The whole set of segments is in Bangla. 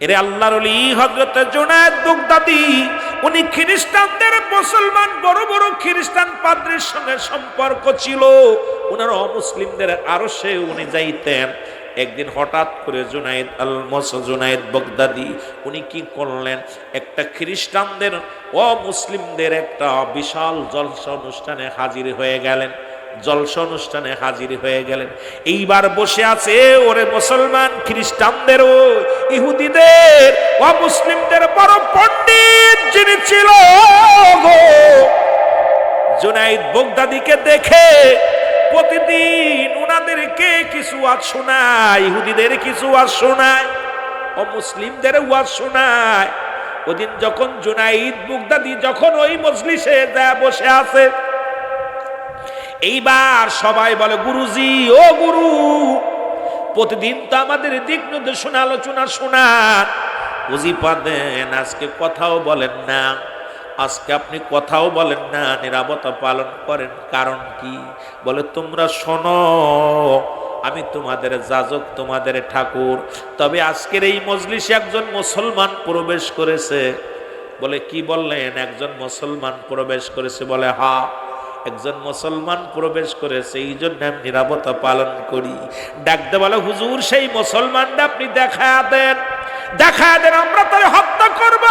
এরে আল্লাহর ওলি হযরত জুনায়েদ বাগদাদী উনি খ্রিস্টানদের মুসলমান বড় বড় খ্রিস্টান পাদ্রীর সঙ্গে সম্পর্ক ছিল। ওনার অমুসলিমদের আরশে উনি যাইতেন। একদিন হঠাৎ করে জুনায়েদ বাগদাদী উনি কি করলেন, একটা খ্রিস্টানদের অমুসলিমদের একটা বিশাল জলসা অনুষ্ঠানে হাজির হয়ে গেলেন। জলসা অনুষ্ঠানে হাজির হয়ে গেলেন। এইবার বসে আছে ওরে মুসলমান খ্রিস্টানদের ও ইহুদিদের অমুসলিমদের বড় পণ্ডিত যিনি ছিল জুনায়েদ বাগদাদীকে দেখে প্রতিদিন উনাদেরকে কিছু ওয়াজ শোনায়, ইহুদিদের কিছু ওয়াজ শোনায়, অমুসলিমদের ওয়াজ শোনায়। ওদিন যখন জুনায়েদ বাগদাদী যখন ওই মজলিসে যা বসে আছে, এইবার সবাই বলে, গুরুজি ও গুরু, প্রতিদিন তো আমাদের দিক নির্দেশনা আলোচনা শোনান, ওজিফা দেন, আজকে কথাও বলেন না, আজকে আপনি কথাও বলেন না, নীরবতা পালন করেন, কারণ কি? বলে, তোমরা শোনো, আমি তোমাদের যাজক, তোমাদের ঠাকুর, তবে আজকের এই মজলিসে একজন মুসলমান প্রবেশ করেছে। বলে, কি বললেন? একজন মুসলমান প্রবেশ করেছে। বলে, হ্যাঁ, একজন মুসলমান প্রবেশ করেছে, এই জন্য আমি নীরবতা পালন করি। ডাকতে বলে, হুজুর, সেই মুসলমানটা আপনি দেখা দেন, আমরা তার হত্যা করব,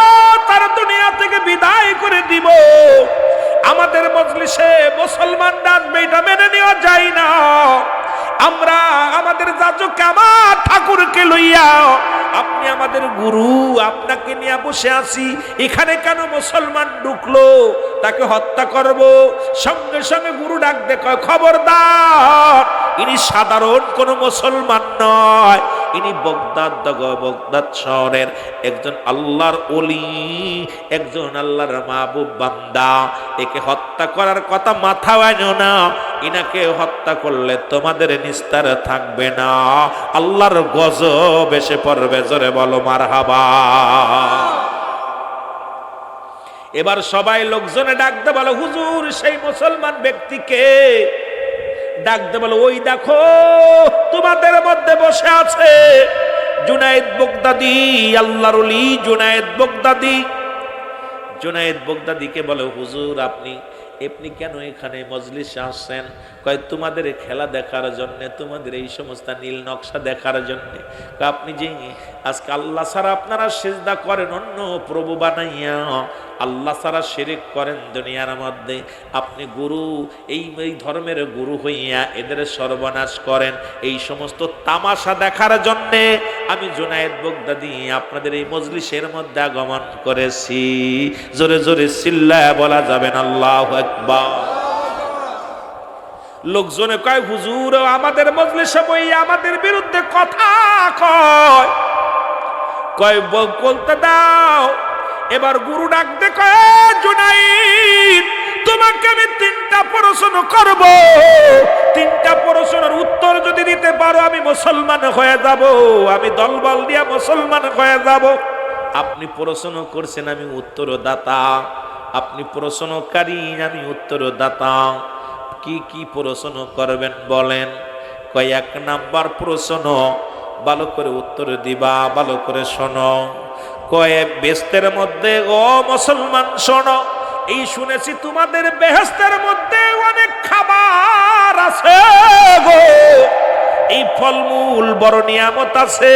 তার দুনিয়া থেকে বিদায় করে দিব। আমাদের মজলিসে মুসলমান ডাকবে, এটা মেনে নেওয়া যায় না। আমরা আমাদের যাজক, আমার ঠাকুরকে লইয়া, আপনি আমাদের গুরু, আপনাকে নিয়ে বসে আছি, এখানে কেন মুসলমান ঢুকলো? তাকে হত্যা করব। সঙ্গে সঙ্গে গুরু ডাক দেখো, খবরদার, ইনি সাধারণ কোন মুসলমান নয়, ইনি বগদাদ শহরের একজন আল্লাহর ওলি, একজন আল্লাহর মাহবুব বান্দা। একে হত্যা করার কথা মাথায় আনো না, ইনাকে হত্যা করলে তোমাদের নিস্তার থাকবে না, আল্লাহর গজব এসে পড়বে। জোরে বলো মারহাবা। এবার সবাই লোকজনে ডাকতে বলো, হুজুর, সেই মুসলমান ব্যক্তিকে ডাকতে বলো, ওই দেখো তোমাদের মধ্যে বসে আছে জুনায়েদ বাগদাদী, আল্লাহর ওলি জুনায়েদ বাগদাদী। জুনায়েদ বাগদাদীকে বলে, হুজুর, আপনি কেন এখানে মজলিসে আসছেন? কয়, তোমাদের খেলা দেখার জন্য, তোমাদের এই সমস্ত নীল নকশা দেখার জন্য। আপনি যে আজকে আল্লাহ ছাড়া আপনারা সিজদা করেন অন্য প্রভু বানাইয়া, আল্লাহ ছাড়া শিরক করেন দুনিয়ার মধ্যে, আপনি গুরু, এই ধর্মের গুরু হইয়া এদের সর্বনাশ করেন, এই সমস্ত তামাশা দেখার জন্য আমি জুনায়েদ বাগদাদী আপনাদের এই মজলিসের মধ্যে আগমন করেছি। জোরে জোরে চিল্লায়া বলা যাবেন আল্লাহু আকবার। লোকজনে কয়, হুজুর, আমাদের মজলিসে বইয়া আমাদের বিরুদ্ধে কথা কয়, বলতে দাও। এবার গুরু ডাক দে, কয়, জুনায়েদ, তোমাকে আমি 3টা প্রশ্ন করব, 3টা প্রশ্নের উত্তর যদি দিতে পারো আমি মুসলমান হয়ে যাব, আমি দলবল দিয়া মুসলমান হয়ে যাব। আপনি প্রশ্ন করছেন, আমি উত্তরদাতা, আপনি প্রশ্নকারী, আমি উত্তরদাতা। কি কি প্রশ্ন করবেন বলেন? কয়, 1 নাম্বার প্রশ্ন, ভালো করে উত্তর দিবা, ভালো করে শোনো। কয়, বেহেশতের মধ্যে, ও মুসলমান শোনো, এই শুনেছি তোমাদের বেহেশতের মধ্যে অনেক খাবার আছে গো, এই ফলমূল বড় নিয়ামত আছে,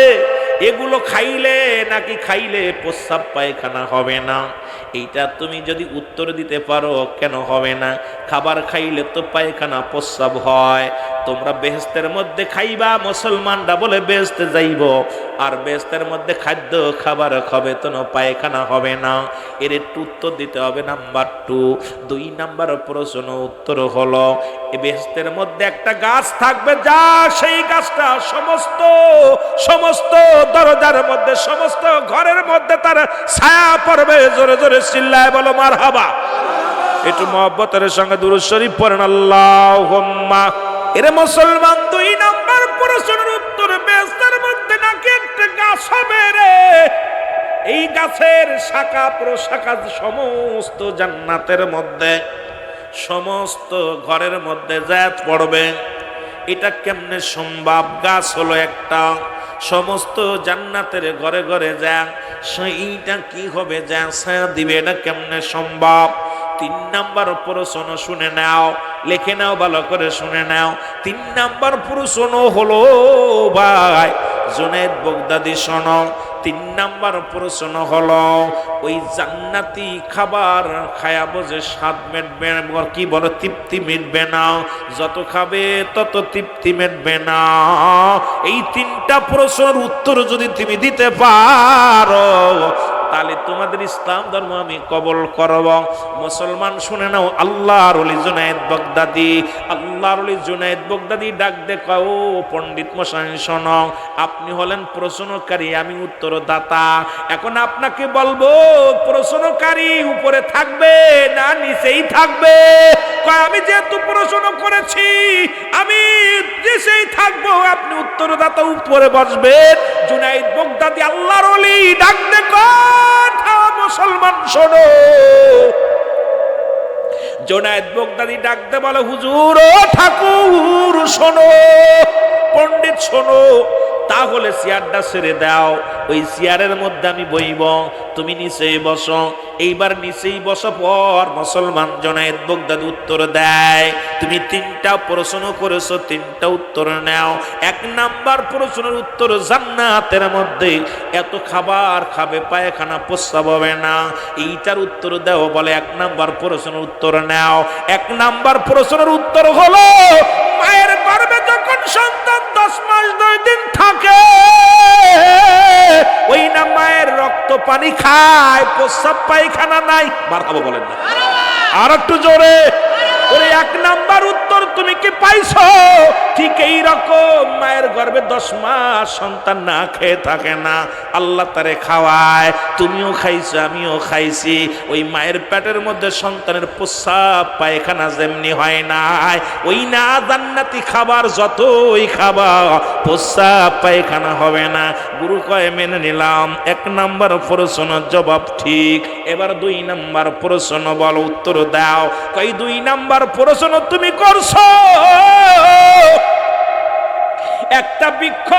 এগুলো খাইলে নাকি খাইলে প্রস্রাব পায়খানা হবে না? এইটা তুমি যদি উত্তর দিতে পারো, কেন হবে না? খাবার খাইলে তো পায়খানা প্রস্রাব হয়, তোমরা বেহেশতের মধ্যে খাইবা, মুসলমানরা বলে বেহেশতে যাইব, আর বেহেশতের মধ্যে খাদ্য খাবার খাবে তো পায়খানা হবে না। এর একটু উত্তর দিতে হবে। নাম্বার 2। 2 নাম্বার প্রশ্ন উত্তর হলো, এই বেহেশতের মধ্যে একটা গাছ থাকবে, যা সেই গাছটা সমস্ত দরজার মধ্যে, সমস্ত ঘরের মধ্যে তার ছায়া পড়বে। জোরে জোরে চিল্লায় বলো মারহাবা। একটু মহব্বতের সঙ্গে দুরূদ শরীফ পড়েন, আল্লাহুম্মা। এরে মুসলমান, 2 নাম্বার প্রশ্নের উত্তর, বেহেশতের মধ্যে নাকি একটা গাছ হবে রে, এই গাছের শাখা প্রশাখা সমস্ত জান্নাতের মধ্যে, সমস্ত ঘরের মধ্যে জায়াত পড়বে। এটা কেমনে সম্ভব? গাছ হলো একটা, সমস্ত জান্নাতের ঘরে ঘরে যা, সেইটা কি হবে, যা ছায়া দিবে, এটা কেমনে সম্ভব? 3 নাম্বার প্রশ্ন শুনে নাও, লিখে নাও, ভালো করে শুনে নাও। 3 নাম্বার প্রশ্ন হলো ভাই জুনায়েদ বাগদাদি শোনো, 3 নাম্বার প্রশ্ন হলো ওই জান্নাতি খাবার খায়া বোঝে স্বাদ মিটবে না, কি বলে তৃপ্তি মিটবে না, যত খাবে তত তৃপ্তি মিটবে না। এই 3টা প্রশ্নের উত্তর যদি তুমি দিতে পারো তাহলে তোমাদের ইসলাম ধর্ম আমি কবুল করব। মুসলমান শুনে নাও, আল্লাহর ওলি জুনায়েদ বাগদাদি, আল্লাহর ওলি জুনায়েদ বাগদাদি ডাক দেখো, ও পণ্ডিত মশাই শোনো, আপনি হলেন প্রশ্নকারী, আমি উত্তরদাতা। এখন আপনাকে বলবো, প্রশ্নকারী উপরে থাকবে না নিচেই থাকবে? আমি যেহেতু প্রশ্ন করেছি আমি নিচেই থাকবো, আপনি উত্তরদাতা উপরে বসবেন। জুনায়েদ বাগদাদি আল্লাহর ওলি ডাক দেখো, মুসলমান শোনো। জুনায়েদ বাগদাদি ডাকতে বলে, হুজুর ও ঠাকুর শোনো, পণ্ডিত শোনো, তাহলে চেয়ারটা ছেড়ে দাও, ওই চেয়ারের মধ্যে আমি বইব, তুমি নিচেই বসো। এইবার নিচেই বসো পর মুসলমান জুনায়েদ বাগদাদি উত্তর দেয়, তুমি 3টা প্রশ্ন করেছো, 3টা উত্তর নাও। 1 নাম্বার প্রশ্নের উত্তর, জান্নাতের মধ্যে এত খাবার খাবে পায়খানা প্রস্রাব হবে না, এইটার উত্তর দাও। বলে 1 নাম্বার প্রশ্নের উত্তর নাও। 1 নাম্বার প্রশ্নের উত্তর হলো মায়ের গর্ভে যখন সন্তান 10 মাস 2 দিন থাকে, ওই না মায়ের রক্ত পানি খায়, প্রস্রাব পায়খানা নাই। মারহাবা বলেন না, আর একটু জোরে। ওরে 1 নাম্বার উত্তর তুমি কি পাইছো? ঠিক এই রকম মায়ের গর্ভে 10 মাস সন্তান না খেয়ে থাকে না, আল্লাহ তারে খাওয়ায়, তুমিও খাইছো আমিও খাইছি। ওই মায়ের পেটের মধ্যে সন্তানের প্রস্রাব পায়খানা যেমনি হয় নাই, ওই না জান্নাতি খাবার যতই খাবা প্রস্রাব পায়খানা হবে না। গুরু কয় মেনে নিলাম, 1 নাম্বার প্রশ্নের জবাব ঠিক। এবার 2 নাম্বার প্রশ্ন বলো, উত্তর দাও। কই 2 নাম্বার প্রশ্ন তুমি করছো, একটা বৃক্ষ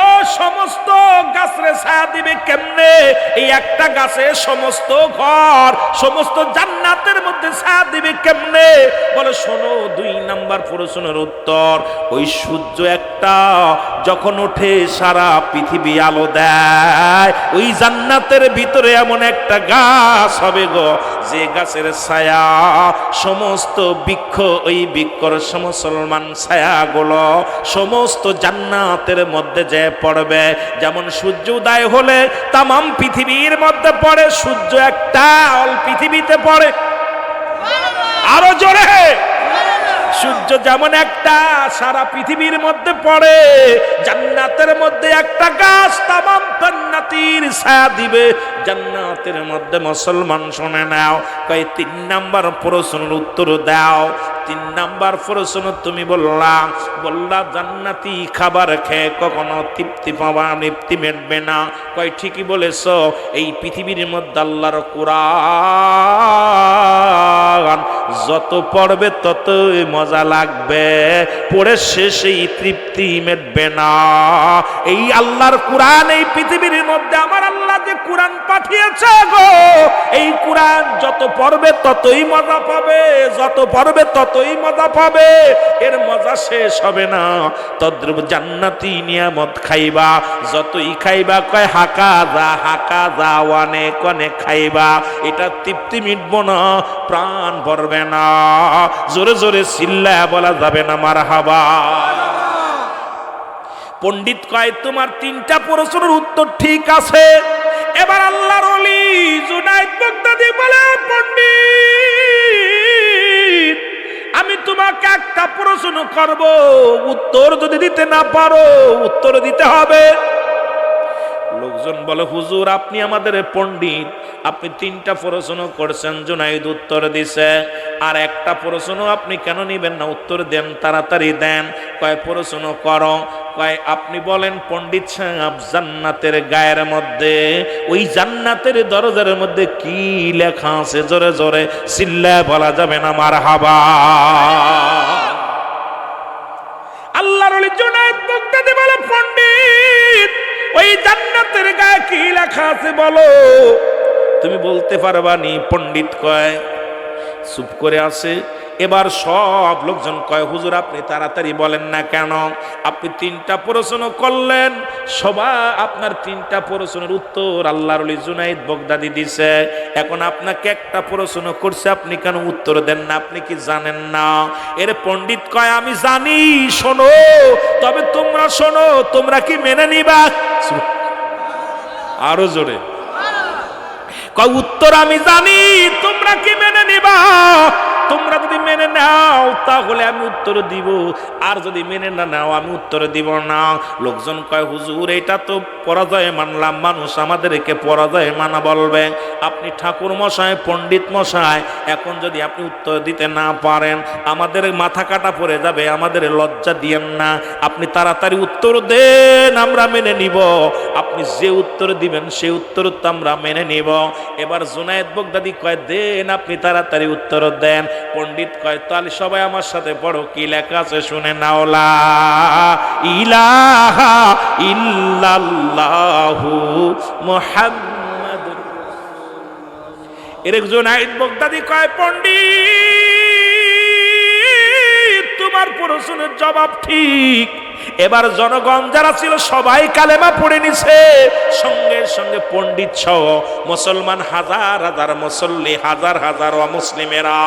সমস্ত গাছরে ছায়া দিবে কেমনে? এই একটা গাছে সমস্ত ঘর, সমস্ত জান্নাতের মধ্যে ছায়া দিবে কেমনে? বলে শোনো, 2 নাম্বার প্রশ্নের উত্তর, ওই সূর্য একটা যখন ওঠে সারা পৃথিবী আলো দেয়, ওই জান্নাতের ভিতরে এমন একটা গাছ হবে গো, যে গাছের ছায়া সমস্ত বৃক্ষ, ওই বৃক্ষর মুসলমান ছায়াগুলো সমস্ত জান্নাতের মধ্যে যে পড়বে। যেমন সূর্য উদয় হলে তামাম পৃথিবীর মধ্যে পড়ে, সূর্য একটা অল পৃথিবীতে পড়ে। আরো জোরে, সূর্য যেমন একটা সারা পৃথিবীর মধ্যে পড়ে, জান্নাতের মধ্যে একটা গাছ তামাম জান্নাতীর ছায়া দিবে জান্নাতের মধ্যে। মুসলমান শুনে নাও, কই 3 নাম্বার প্রশ্নের উত্তর দাও। 3 নাম্বার প্রশ্ন তুমি বললা জান্নাতি খাবার খেয়ে কখনো তৃপ্তি পাবা, তৃপ্তি মিটবে না। কই ঠিকই বলেছো, এই পৃথিবীর মধ্যে আল্লাহর কোরআন যত পড়বে ততই মজা লাগবে, পড়ে শেষেই তৃপ্তি মিটবে না। এই আল্লাহর কোরআন এই পৃথিবীর মধ্যে আমার আল্লাহ যে কোরআন পাঠিয়েছে গো, এই কোরআন যত পড়বে ততই মজা পাবে, যত পড়বে ততই মজা পাবে, এর মজা শেষ হবে না। তদ্রূপ জান্নাতি নিয়ামত খাইবা, যতই খাইবা কয় হাকা যা অনেক অনেক খাইবা, এটা তৃপ্তি মিটবো না, প্রাণ ভরবে না। জোরে জোরে চিল্লায়া বলা যাবে না মারহাবা। পণ্ডিত কয় তোমার 3টা প্রশ্নের উত্তর ঠিক আছে। এবার আল্লাহর ওলি জুনায়েদ বাগদাদি বলে, পণ্ডিত আমি তোমাকে একটা প্রশ্ন করব, উত্তর যদি দিতে না পারো উত্তর দিতে হবে। লোকজন বলে, হুজুর আপনি আমাদের পণ্ডিত, আপনি 3টা প্রশ্ন করছেন, জুনায়েদ উত্তর দিছে, আর একটা প্রশ্ন আপনি কেন নিবেন না? উত্তর দেন, তাড়াতাড়ি দেন। কয় প্রশ্ন করো। কয় আপনি বলেন পণ্ডিত সাহেব, জান্নাতের গায়ের মধ্যে, ওই জান্নাতের দরজার মধ্যে কি লেখা আছে? জোরে জোরে চিল্লায় বলা যাবে না মারহাবা। আল্লাহর ওলি জুনায়েদ বাগদাদি বলে, পণ্ডিত ওই জান্নাতের গায়ে কি লেখা আছে বলো? তুমি বলতে পারবানি? পণ্ডিত কয়, চুপ করে আছে। এবার সব লোকজন কয়, হুজুর আপনি তাড়াতাড়ি বলেন না কেন? আপনি 3টা প্রশ্ন করলেন, সবাই আপনার 3টা প্রশ্নের উত্তর আল্লাহর ওলি জুনাইদ বাগদাদি দিছে। এখন আপনাকে একটা প্রশ্ন করছে, আপনি কেন উত্তর দেন না? আপনি কি জানেন না? এর পণ্ডিত কয়, আমি জানি, শোনো, তবে তোমরা শোনো, তোমরা কি মেনে নিবা? আরো জোরে কয়, উত্তর আমি জানি, তোমরা কি মেনে নিবা? তোমরা যদি মেনে নাও তাহলে আমি উত্তর দিব, আর যদি মেনে না নাও আমি উত্তর দিব না। লোকজন কয়, হুজুর এটা তো পরাজয় মানলাম, মানুষ আমাদেরকে পরাজয় মানা বলবে। আপনি ঠাকুর মশাই, পণ্ডিত মশাই, এখন যদি আপনি উত্তর দিতে না পারেন আমাদের মাথা কাটা পড়ে যাবে, আমাদের লজ্জা দিয়েন না, আপনি তাড়াতাড়ি উত্তর দেন, আমরা মেনে নিব। আপনি যে উত্তর দিবেন সে উত্তর তো আমরা মেনে নিব। এবার জুনায়েদ বাগদাদি কয়, দেন, আপনি তাড়াতাড়ি উত্তর দেন। পণ্ডিত কয়, তাহলে সবাই আমার সাথে পড়ো, কি লেখা আছে শুনে নাও। লা ইলাহা ইল্লাল্লাহু মুহাম্মাদুর। এর জুনায়েদ বাগদাদি কয়, পণ্ডিত তোমার প্রশ্নের জবাব ঠিক। এবার জনগণ যারা ছিল সবাই কালেমা পড়ে নিছে, সঙ্গে সঙ্গে পণ্ডিত সহ মুসলমান হাজার হাজার মুসল্লি, হাজার হাজার অমুসলিমেরা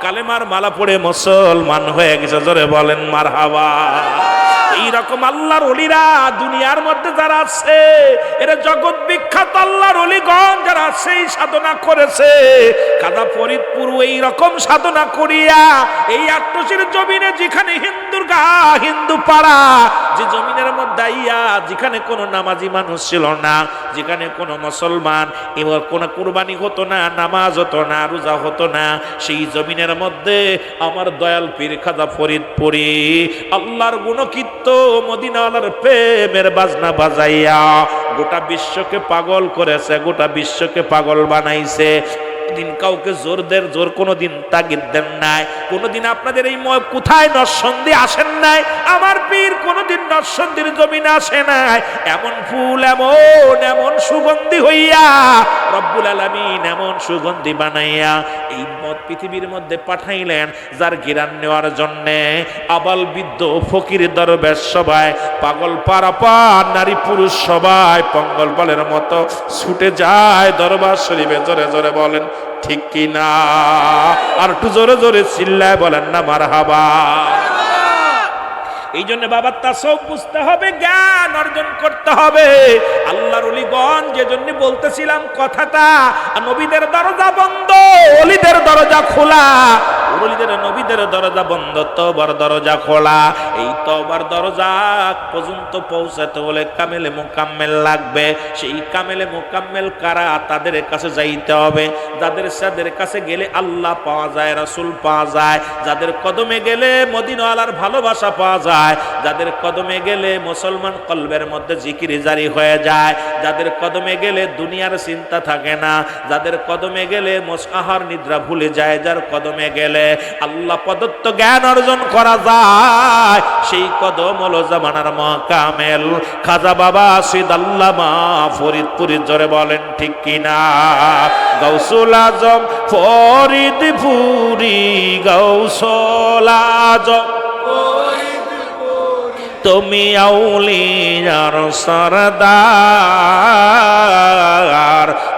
কালেমার মালা পড়ে মুসলমান হয়ে গেছে। জোরে বলেন মারহাবা। এইরকম আল্লাহর ওলিরা দুনিয়ার মধ্যে যারা আছে, এরা জগৎ বিখ্যাত আল্লাহর ওলিগণ যারা সেই সাধনা করেছে, কাদা ফরিদপুর এইরকম সাধনা করিয়া এই আট্টসির জমিনে, যেখানে হিন্দুর গা, হিন্দু পাড়া, যে জমিনের মধ্যে আইয়া যেখানে কোনো নামাজি মানুষ ছিল না, যেখানে কোনো মুসলমান এবার কোনো কুরবানি হতো না, নামাজ হতো না, রোজা হতো না, সেই জমিনের মধ্যে আমার দয়াল পীর খাজা ফরিদপুরি আল্লাহর গুণকীর্তন, মদিনাওয়ালার প্রেমের বাজনা বাজাইয়া গোটা বিশ্বকে পাগল করেছে, গোটা বিশ্বকে পাগল বানাইছে। দিন কাউকে জোর কোনোদিন তাগিদ দেন নাই, কোনোদিন আপনাদের এই কোথায় নরসন্দী আসেন নাই, আমার পীর কোনোদিন নরসন্দির জমিনে আসে নাই। এমন ফুল, এমন এমন সুগন্ধি হইয়া রব্বুল আলামিন এমন সুগন্ধি বানাইয়া এই পৃথিবীর মধ্যে পাঠাইলেন, যার ঘিরান নেওয়ার জন্যে আবাল বৃদ্ধ ফকির দরবেশ সবাই, পাগল পারাপার নারী পুরুষ সবাই পঙ্গল বলের মতো ছুটে যায় দরবার শরীফে। জোরে জোরে বলেন ঠিক কি না? আর একটু জোরে জোরে চিল্লায় বলেন না মারহাবা। এই জন্য বাবা তাসব বুঝতে হবে, জ্ঞান অর্জন করতে হবে। আল্লাহর ওলিগণ, যে জন্য বলতেছিলাম কথাটা, নবীদের দরজা বন্ধ, ওলিদের দরজা খোলা। ওলিদের নবীদের দরজা বন্ধ, তওবার দরজা খোলা। এই তওবার দরজা পর্যন্ত পৌঁছাতে হলে কামেলে মুকাম্মেল লাগবে। সেই কামেলে মুকাম্মেল কারা? তাদের কাছে যাইতে হবে, যাদের কাছে গেলে আল্লাহ পাওয়া যায়, রাসূল পাওয়া যায়, যাদের কদমে গেলে মদিনাওয়ালার ভালোবাসা পাওয়া যায়, যাদের কদমে গেলে মুসলমান কলবের মধ্যে জিকির জারি হয়ে যায়, যাদের কদমে গেলে দুনিয়ার চিন্তা থাকে না, যাদের কদমে গেলে আহার নিদ্রা ভুলে যায়, যার কদমে গেলে আল্লাহ প্রদত্ত জ্ঞান অর্জন করা যায়, সেই কদম হলো জামানার মাকামেল খাজা বাবা সিদ আল্লামা ফরিদপুরি। জোরে বলেন ঠিক কিনা? গাউসুল আজম ফরিদপুরি, গাউসুল আজম তুমি আউলিয়ার সরদার,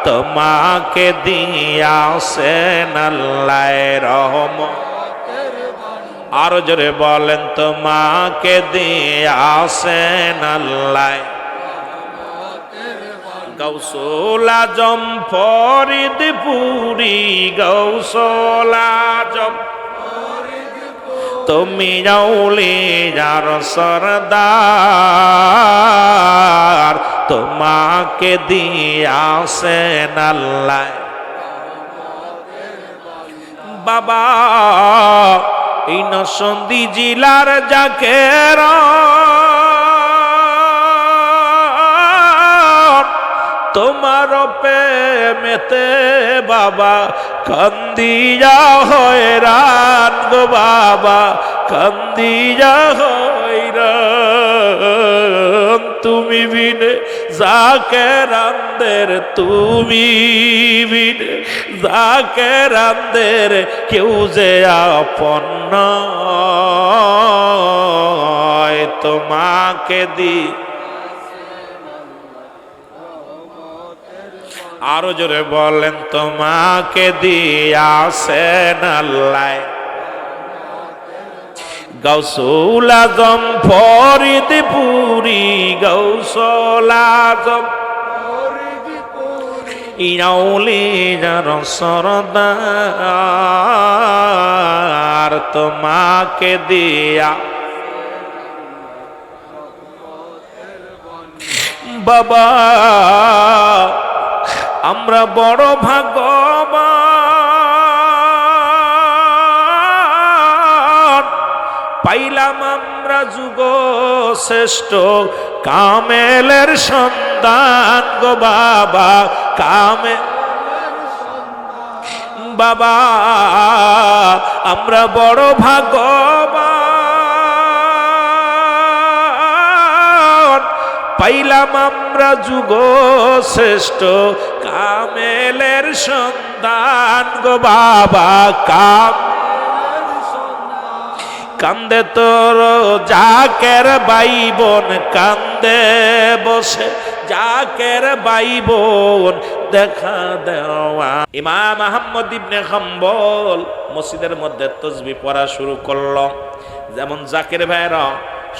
তোমাকে দিয়াছেন আল্লাহ রহমত। আরো জোরে বলেন, তোমাকে দিয়াছেন আল্লাহ। গাউসুল আজম ফরিদপুরি, গাউসুল আজম তুমি আউলিয়ার সরদার, তোমাকে দিয়াছেন আল্লাহ। বাবা এই নরসিংদী জেলার জাকের তোমার প্রেমেতে বাবা কান্দিয়া হয়রান গো বাবা, কান্দিয়া হয়রান। তুমি বিনে জাকেরানদের তুমি বিনে, জাকেরানদের কেউ যে আপন নয়, তোমাকে দি। আরো জোরে বলেন, তোমাকে দিয়াছেন আল্লাহ। গৌসুল আজম ফরিদপুরি, গৌসুল আজম ইনাউলিয়ার সরদার, তোমাকে দিয়া বাবা আমরা বড় ভাগ্যবান, পাইলাম আমরা যুগ শ্রেষ্ঠ কামেলের সন্তান গো বাবা, কামে বাবা আমরা বড় ভাগ্যবান, পাইলাম আমরা যুগ শ্রেষ্ঠ কামেলের সন্তান গো বাবা, কান্দে তোর জাকের ভাই বোন, কান্দে বসে জাকের ভাই বোন, দেখা দেওয়া। ইমাম আহমদ ইবনে হাম্বল মসজিদের মধ্যে তাসবিহ পড়া শুরু করলো। যেমন জাকের ভাইরা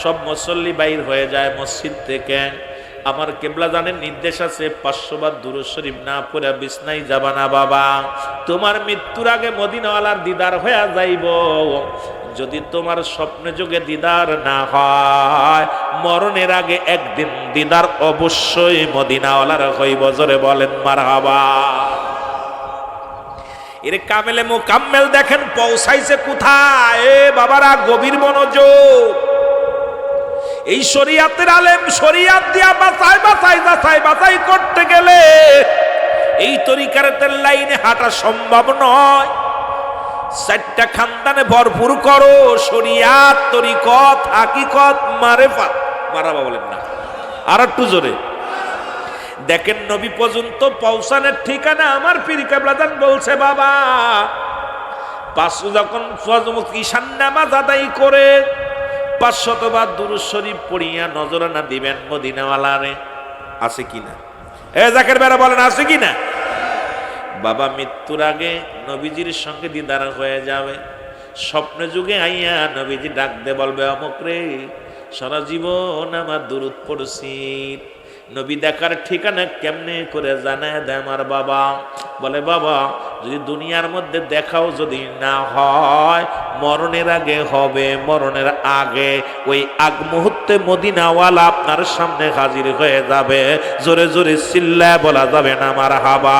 সব মুসল্লি বাইর হয়ে যায় মসজিদ থেকে, আমার কেবলা জানের নির্দেশ আছে 500 বার দুরূদ শরীফ না পড়ে বিছনায় যাবা না বাবা, তোমার মৃত্যুর আগে মদিনাওয়ালার দিদার হয়ে যাইব। যদি তোমার স্বপ্নে যুগে দিদার না হয়, মরণের আগে একদিন দিদার অবশ্যই মদিনাওয়ালার হইব। জোরে বলেন মারহাবা। এর কামেলে মুকাম্মেল দেখেন পৌঁছাইছে কোথায়। এ বাবারা গভীর মনোযোগ। এই শরীয়তের আলেম শরীয়ত দিয়া বাছাই বাছাই যাচাই বাছাই করতে গেলে এই তরিকাতের লাইনে হাঁটা সম্ভব নয়। 4টা খানদানে ভরপুর করো, শরীয়ত, তরিকত, হাকিকত, মারেফাত। মারাবা বলেন না, আর একটু জোরে দেখেন। নবী পর্যন্ত পৌঁছানোর ঠিকানা আমার পীর কেবলাদান বলছে বাবা, 500 যখন ঈশান নামাজ আদায় করে 500 বার দুরূদ শরীফ পড়িয়া নজরানা দিবেন মদিনাওয়ালারে। আছে কিনা? এ জাকের বেরা বলেন আছে কিনা? বাবা মৃত্যুর আগে নবীজির সঙ্গে দিদার হয়ে যাবে। স্বপ্নে যুগে আইয়া নবীজি ডাক দে বলবে, অমুক রে সারা জীবন আমার দুরূদ পড়ছি। নবী দেখার ঠিকানা কেমনে করে জানায় দেয় আমার বাবা? বলে বাবা যদি দুনিয়ার মধ্যে দেখাও যদি না হয়, মরণের আগে হবে। মরণের আগে ওই আগ মুহূর্তে মদিনাওয়ালা আপনার সামনে হাজির হয়ে যাবে। জোরে জোরে চিল্লায় বলা যাবে না মারহাবা?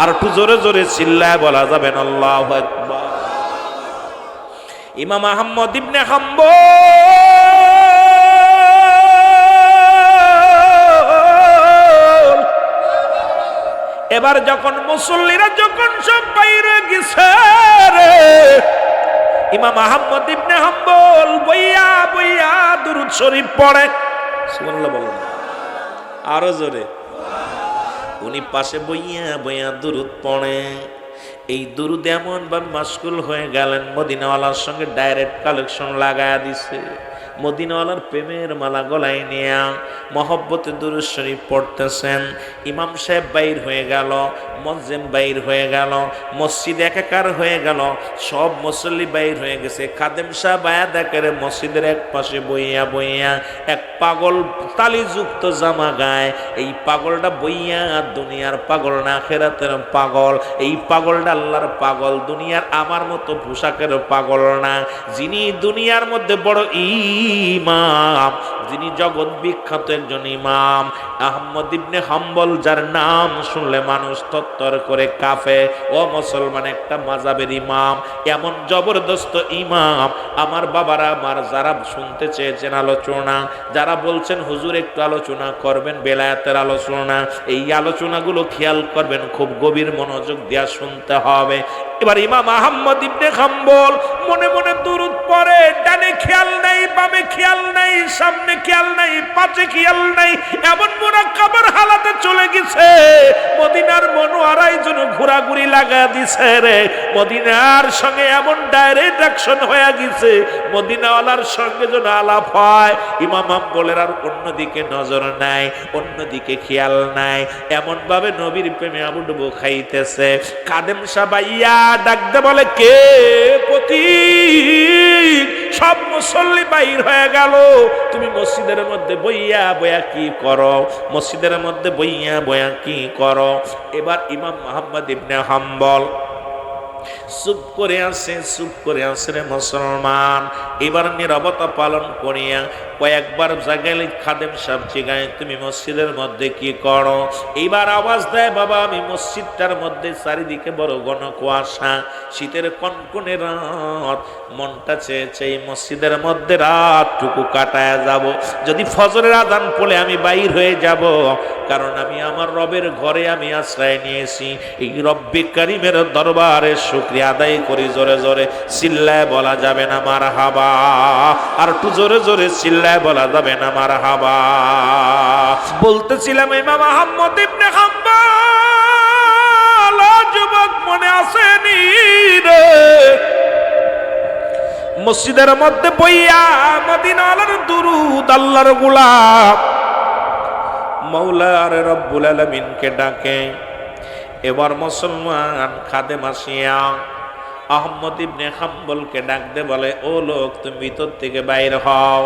আর একটু জোরে জোরে চিল্লায় বলা যাবে না আল্লাহু আকবার। ইমাম আহমদ ইবনে হাম্বল এবার যখন মুসল্লিরা যখন সব বাইরে গেছে রে, ইমাম আহমদ ইবনে হাম্বল বইয়া বইয়া দুরূদ শরীফ পড়ে। সুবহানাল্লাহ বলেন আরো জোরে। উনি পাশে বইয়া বইয়া দুরূদ পড়ে। এই দুরূদ এমন ভাবে মাশগুল হয়ে গেলেন, মদিনাওয়ালার সঙ্গে ডাইরেক্ট কালেকশন লাগায়া দিছে। মদিনাওয়ালার প্রেমের মালা গলায় নিয়া মহব্বতে দুরূদ শরীফ পড়তেছেন। ইমাম সাহেব বাইর হয়ে গেল, মুয়াজ্জিন বাইর হয়ে গেল, মসজিদ একাকার হয়ে গেল, সব মুসল্লি বাইর হয়ে গেছে। খাদেম সাহেব আয়া দেখে মসজিদের এক পাশে বইয়া বইয়া এক পাগল তালিযুক্ত জামা গায়। এই পাগলটা বইয়া দুনিয়ার পাগল না, আখিরাতের পাগল। এই পাগলটা আল্লাহর পাগল, দুনিয়ার আমার মতো পোশাকের পাগল না। যিনি দুনিয়ার মধ্যে বড় ইমাম, যিনি জগৎ বিখ্যাত একজন ইমাম আহমদ ইবনে হাম্বল, যার নাম শুনলে মানুষ তত্তর করে কাঁপে। ও মুসলমান, একটা মাযহাবের ইমাম, এমন জবরদস্ত ইমাম। আমার বাবারা আমার যারা শুনতে চেয়েছেন আলোচনা, যারা বলছেন হুজুর একটু আলোচনা করবেন বেলায়েতের আলোচনা, এই আলোচনাগুলো খেয়াল করবেন, খুব গভীর মনোযোগ দিয়া শুনতে হবে। এবার ইমাম আহমদ ইবনে হাম্বল মনে মনে দুরূদ পড়ে, ডানে খেয়াল নাই, বামে খেয়াল নাই, সামনে খেয়াল নাই, পাশে খেয়াল নাই, এমন মুরাক্কাবার হালাতে চলে গেছে মদিনার মনোয়ারায় যেন ঘোরাঘুরি লাগা দিছে রে। মদিনার সঙ্গে এমন ডাইরেক্ট অ্যাকশন হয়ে গেছে, মদিনাওয়ালার সঙ্গে যেন আলাপ হয়। ইমাম হাম্বলের আর অন্যদিকে নজর নাই, অন্যদিকে খেয়াল নাই, এমন ভাবে নবীর প্রেমে আবুডুবু খাইতেছে। কাদেম সাবাইয়া ডাকতে বলে, কে পথিক? সব মুসল্লি বাইর হয়ে গেল, তুমি মসজিদের মধ্যে বইয়া বয়া কি করো? মসজিদের মধ্যে বইয়া বয়া কি করো? এবার ইমাম মুহাম্মদ ইবনে হাম্বল চুপ করে আছে রে মুসলমান। এবার নীরবতা পালন করিয়া কয়েকবার জাগাইলে খাদেম সাহেব জিগায়, তুমি মসজিদের মধ্যে কি করো? এইবার আওয়াজ দেয়, বাবা আমি মসজিদটার মধ্যে, চারিদিকে বড় ঘন কুয়াশা, শীতের কনকনে রাত, মনটা চেয়েছে এই মসজিদের মধ্যে রাতটুকু কাটায় যাব, যদি ফজরের আযান পড়ে আমি বাইর হয়ে যাব, কারণ আমি আমার রবের ঘরে আমি আশ্রয় নিয়েছি। এই রব্বে কারীমের দরবারে শুকরিয়া আদায় করি। জোরে জোরে চিল্লায় বলা যাবে না মারহাবা, আর একটু জোরে জোরে চিল্লায় বলা যাবে না মারহাবা। বলতেছিলাম ইমাম আহমদ ইবনে হাম্বল, যুবক মনে আসেনি রে, মসজিদের মধ্যে বইয়া মদিনার দুরূদ আল্লাহর গোলাপ মাওলার রব্বুল আলামিনকে ডাকে। এবার মুসলমান খাদেম আসিয়া আহমদ ইবনে হাম্বলকে ডাকতে বলে, ও লোক তুমি ভিতর থেকে বাইর হও।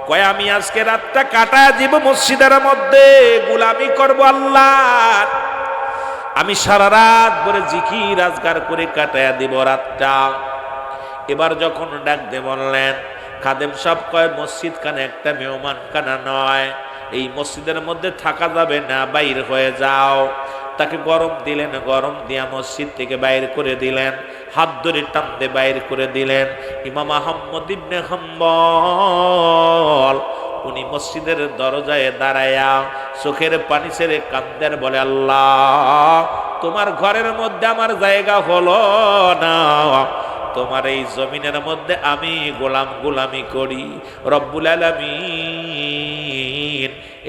কয়, আমি আজকে রাতটা কাটায় দিব মসজিদের মধ্যে, গোলামি করব আল্লাহ, আমি সারা রাত ভরে জিকির আজকার করে কাটায় দিব রাতটা। এবার যখন ডাকতে বললেন, খাদেম সাহেব কয়, মসজিদ খানে একটা মেহমান খানা নয়, এই মসজিদের মধ্যে থাকা যাবে না, বাইর হয়ে যাও। তাকে গরম দিলেন, গরম দিয়া মসজিদ থেকে বাইর করে দিলেন, হাত ধরে টানতে বাইর করে দিলেন। ইমাম আহমদ ইবনে হাম্বল উনি মসজিদের দরজায় দাঁড়ায়া চোখের পানি ছেড়ে কান্দের বলে, আল্লাহ তোমার ঘরের মধ্যে আমার জায়গা হলো না, তোমার এই জমিনের মধ্যে আমি গোলামি করি। রব্বুল আলামিন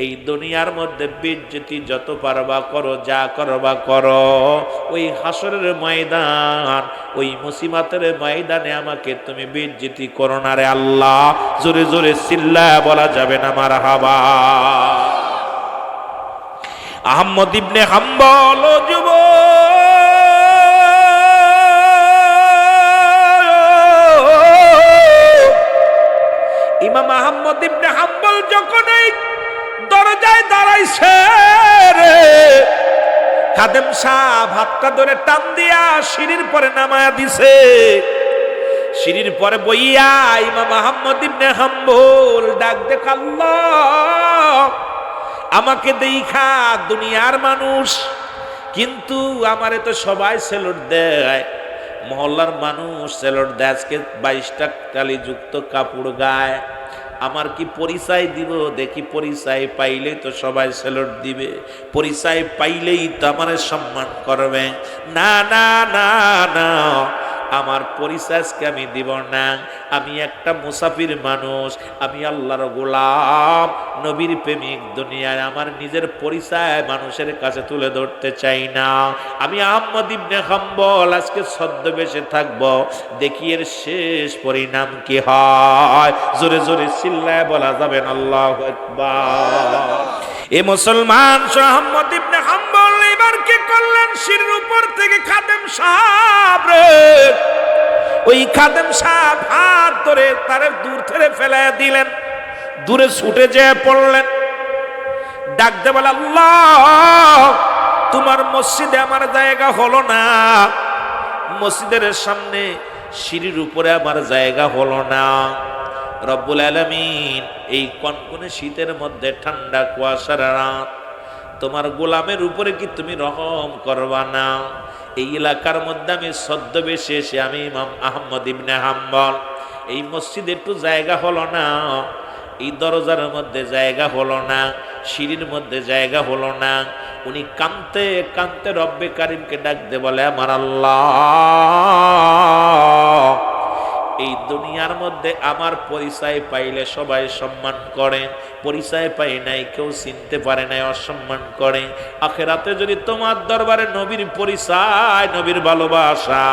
এই দুনিয়ার মধ্যে বেইজ্জতি যত পারবা করো, যা করবা করো, ওই হাসরের ময়দান, ওই মুসিবতের ময়দানে আমাকে তুমি বেইজ্জতি করো না রে আল্লাহ। জোরে জোরে চিল্লায়া বলা যাবে না মারহাবা। আহমদ ইবনে হাম্বল ইমাম আহমদ ইবনে হাম্বল যখন এই দরজায় দাঁড়াইছে রে, খাদেম সাহেব হাতটা ধরে টান দিয়া সিঁড়ির পরে নামায়া দিছে। সিঁড়ির পরে বইয়া ইমাম আহমদ ইবনে হাম্বল ডাক দেখ, আল্লাহ আমাকে দেখা দুনিয়ার মানুষ, কিন্তু আমারে তো সবাই সেলুট দেয়, মহল্লার মানুষ সেলুট দেয়, আজকে 22টা কালিযুক্ত কাপড় গায়ে, আমার কি পরিচয় দিব? দেখি পরিচয় পাইলেই তো সবাই সেলুট দিবে, পরিচয় পাইলেই তো আমার সম্মান করবে। না না না না, আমার পরিচয় আজকে আমি দিব না, আমি একটা মুসাফির মানুষ, আমি আল্লাহর গোলাম, নবীর প্রেমিক, দুনিয়ায় আমার নিজের পরিচয় মানুষের কাছে তুলে ধরতে চাই না। আমি আহমদ ইবনে হাম্বল আজকে ছদ্মবেশে থাকবো, দেখি এর শেষ পরিণাম কি হয়। জোরে জোরে চিল্লায় বলা যাবেন আল্লাহু আকবার। এ মুসলমান আহমদ ইবনে হাম্বল এবার কি করলেন? সিঁড়ির উপর থেকে খাদেম সাহেব রে, ওই খাদেম সাহেব হাত ধরে তারে দূর থেকে ফেলাইয়া দিলেন, দূরে ছুটে যেয়ে পড়লেন, ডাকতে বলে, আল্লাহ তোমার মসজিদে আমার জায়গা হলো না, মসজিদের সামনে সিঁড়ির উপরে আমার জায়গা হলো না। রব্বুল আলামিন এই কনকনে শীতের মধ্যে ঠান্ডা কুয়াশার রাত, তোমার গোলামের উপরে কি তুমি রহম করবা না? এই এলাকার মধ্যে আমি ছদ্মবেশে এসে আমি ইমাম আহমদ ইবনে হাম্বল, এই মসজিদে একটু জায়গা হলো না, এই দরজার মধ্যে জায়গা হলো না, সিঁড়ির মধ্যে জায়গা হলো না, উনি কাঁদতে কাঁদতে রব্বে কারিমকে ডাক দিয়ে বলে, আমার আল্লাহ, এই দুনিয়ার মধ্যে আমার পরিচয় পাইলে সবাই সম্মান করে, পরিচয় পাই নাই কেউ চিনতে পারে নাই, অসম্মান করে। আখিরাতে যদি তোমার দরবারে নবীর পরিচয়, নবীর ভালোবাসা,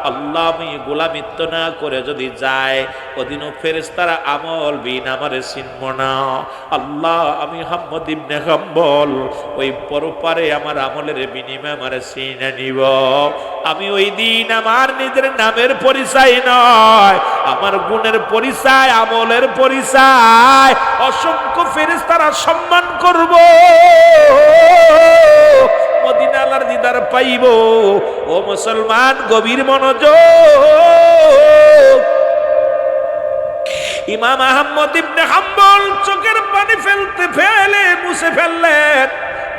আল্লাহ আমি গোলামিত্ব না করে যদি যায়, ওদিনও ফেরেশতারা আমল বিন আমারে চিনব না। আল্লাহ আমি মুহাম্মদ ইবনে হাম্বল ওই পরপারে আমার আমলের বিনিময়ে আমারে চিনে নিব। আমি ওই দিন আমার নিজের নামের পরিচয় নয়, আমার গুণের পরিচয়, আমলের পরিচয় অসংখ্য ফেরেশতারা সম্মান করব, মদিনা আল্লাহর দিদার পাইব। ও মুসলমান, গভীর মনোযোগ। ইমাম আহমদ ইবনে হাম্বল চোখের পানি ফেলে মুছে ফেললেন।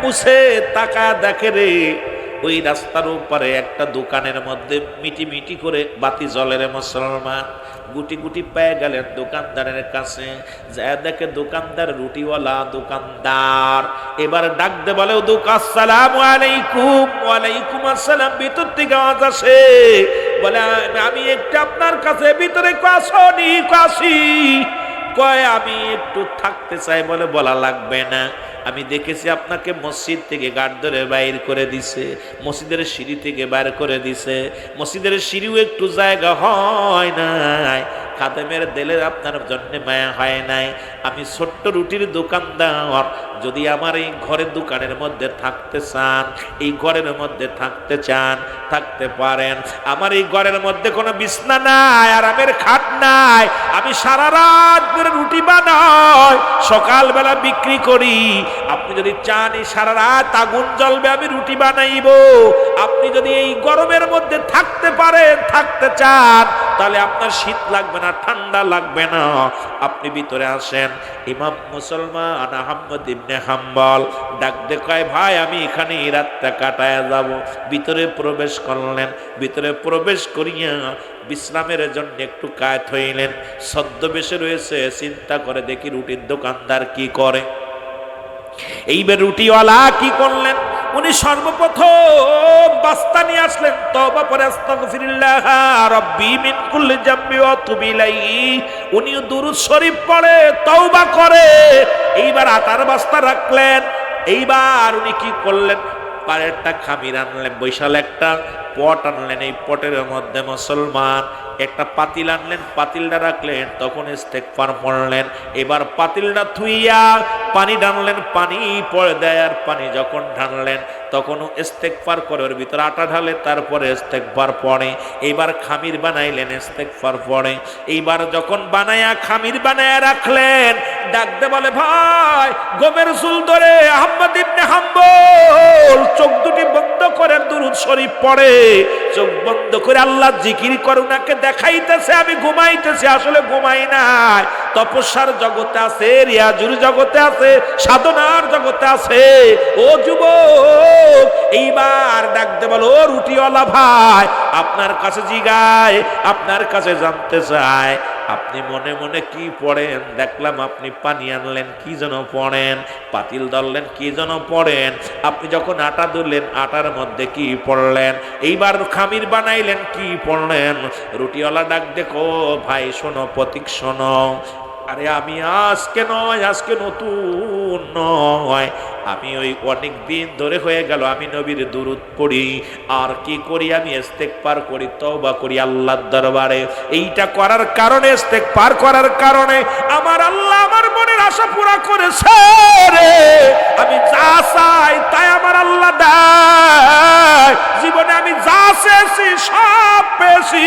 মুছে তাকা দেখে রে, ওই রাস্তার উপরে একটা দোকানের মধ্যে মিটি মিটি করে বাতি জ্বলে রে মুসলমান। গুটি গুটি পেয়ে গেলেন দোকানদারের কাছে, যা দেখে দোকানদার রুটিওয়ালা দোকানদার। এবার ডাক দে বলে, আসসালামু আলাইকুম। ওয়ালাইকুম আসসালাম। ভিতর থেকে আওয়াজ আসে, বলে আমি একটু আপনার কাছে ভিতরে কাশি। কয় আমি একটু থাকতে চাই। বলে বলা লাগবে না, আমি দেখেছি আপনাকে মসজিদ থেকে গার্ড ধরে বাইর করে দিছে, মসজিদের সিঁড়ি থেকে বাইর করে দিছে, মসজিদের সিঁড়িও একটু জায়গা হয় নাই, খাদেমের দিলের আপনার জন্য মায়া হয় নাই। আমি ছোট্ট রুটির দোকানদার, যদি আমার এই ঘরের দোকানের মধ্যে থাকতে চান, এই ঘরের মধ্যে থাকতে চান, থাকতে পারেন। আমার এই ঘরের মধ্যে কোনো বিছনা নাই, আরামের খাট নাই, আমি সারা রাত ধরে রুটি বানাই, সকালবেলা বিক্রি করি। আপনি যদি চান এই সারা রাত আগুন জ্বলবে, আমি রুটি বানাইব। আপনি যদি এই গরমের মধ্যে থাকতে পারেন, থাকতে চান, তাহলে আপনার শীত লাগবে না, ঠান্ডা লাগবে না, আপনি ভিতরে আসেন। ইমাম মুসলমান আহমদ ইবনে হাম্বল ডাক দে কয়, ভাই আমি এখানে এই রাতটা কাটায় যাব। ভিতরে প্রবেশ করলেন। ভিতরে প্রবেশ করিয়া বিশ্রামের জন্য একটু কায়েত হইলেন। ছদ্মবেশে রয়েছে, চিন্তা করে দেখি রুটির দোকানদার কি করে। এইবার রুটিওয়ালা কি করলেন, উনি সর্বপ্রথম বাস্তা নিয়ে আসলেন, তওবা করে আস্তাগফিরুল্লাহ রাব্বি মিন কুল্লি জামবি ওয়া তুবু ইলাইহি। উনিও দুরূদ শরীফ পড়ে তওবা করে। এইবার আটার বাস্তা রাখলেন। এইবার উনি কি করলেন, পারেরটা খামির আনলেন, বৈশাল একটা পট আনলেন। এই পটের মধ্যে মুসলমান একটা পাতিল আনলেন, পাতিলটা রাখলেন, তখন ইস্তেগফার পড়লেন। এবার পাতিলটা থুইয়া পানি ঢাললেন, পানি পড়ে দেয়, আর পানি যখন ঢাললেন তখনও ইস্তেগফার করে, ওর ভিতরে আটা ঢালে, তারপরে ইস্তেগফার পড়ে। এইবার খামির বানাইলেন, ইস্তেগফার পড়ে। এইবার যখন বানায়া খামির বানায়া রাখলেন, ডাকতে বলে, ভাই গমের চুল ধরে আহমদ ইবনে হাম্বল চোখ দুটি বন্ধ করে দুরূদ শরীফ পড়ে, চোখ বন্ধ করে আল্লাহ জিকির করে। উনাকে দেখাইতেছে আমি ঘুমাইতেছি, আসলে ঘুমাই নাই, তপস্যার জগতে আছে, রিয়াজুর জগতে আছে, সাধনার জগতে আছে। ও যুবক, এইবার ডাকতে বলো, ও রুটিওয়ালা ভাই, আপনার কাছে জিগায়, আপনার কাছে জানতে চায়, আপনি মনে মনে কি পড়েন? দেখলাম আপনি পানি আনলেন, কি যেন পড়েন, পাতিল ধরলেন, কি যেন পড়েন, আপনি যখন আটা ধরলেন, আটার মধ্যে কি পড়লেন, এইবার খামির বানাইলেন, কি পড়লেন? রুটিওয়ালা ডাক দেখো, ভাই শোনো, প্রতীক শোনো, আরে আমি আজকে নয়, আজকে নতুন নয়, আমি ওই অনেক দিন ধরে হয়ে গেল আমি নবীর দুরূদ পড়ি, আর কি করি, আমি ইস্তেগফার করি, তওবা করি আল্লাহর দরবারে। এইটা করার কারণে, ইস্তেগফার করার কারণে আমার আল্লাহ আমার মনের আশা পুরা করেছে রে। আমি যা চাই তাই আমার আল্লাহ দেয়। জীবনে আমি যা চেয়েছি সব পেয়েছি,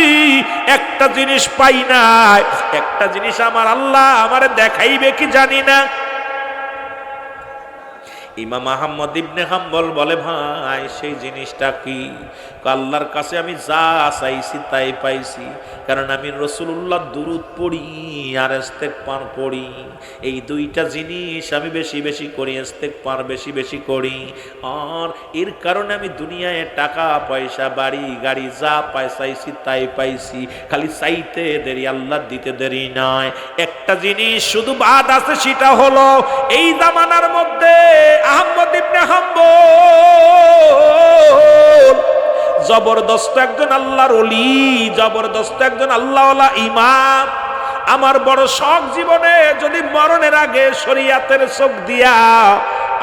একটা জিনিস পাই নাই, একটা জিনিস আমার আল্লাহ আমারে দেখাইবে কি জানি না। ইমাম আহমদ ইবনে হাম্বল বলে, ভাই সেই জিনিসটা কি? আল্লাহর কাছে আমি যা চাইছি তাই পাইছি, কারণ আমি রাসূলুল্লাহ দুরূদ পড়ি আর ইস্তেগফার পড়ি। এই দুইটা জিনিস আমি বেশি বেশি করি, ইস্তেগফার বেশি বেশি করি, আর এর কারণে আমি দুনিয়ায় টাকা পয়সা বাড়ি গাড়ি যা চাইছি তাই পাইছি। খালি চাইতে দেরি, আল্লাহ দিতে দেরি নয়। একটা জিনিস শুধু বাদ আছে, সেটা হলো এই জামানার মধ্যে আহমদ ইবনে হাম্বল জবরদস্ত একজন আল্লাহর ওলি, জবরদস্ত একজন আল্লাহওয়ালা ইমাম। আমার বড় শখ জীবনে যদি মরণের আগে শরীয়তের চোখ দিয়া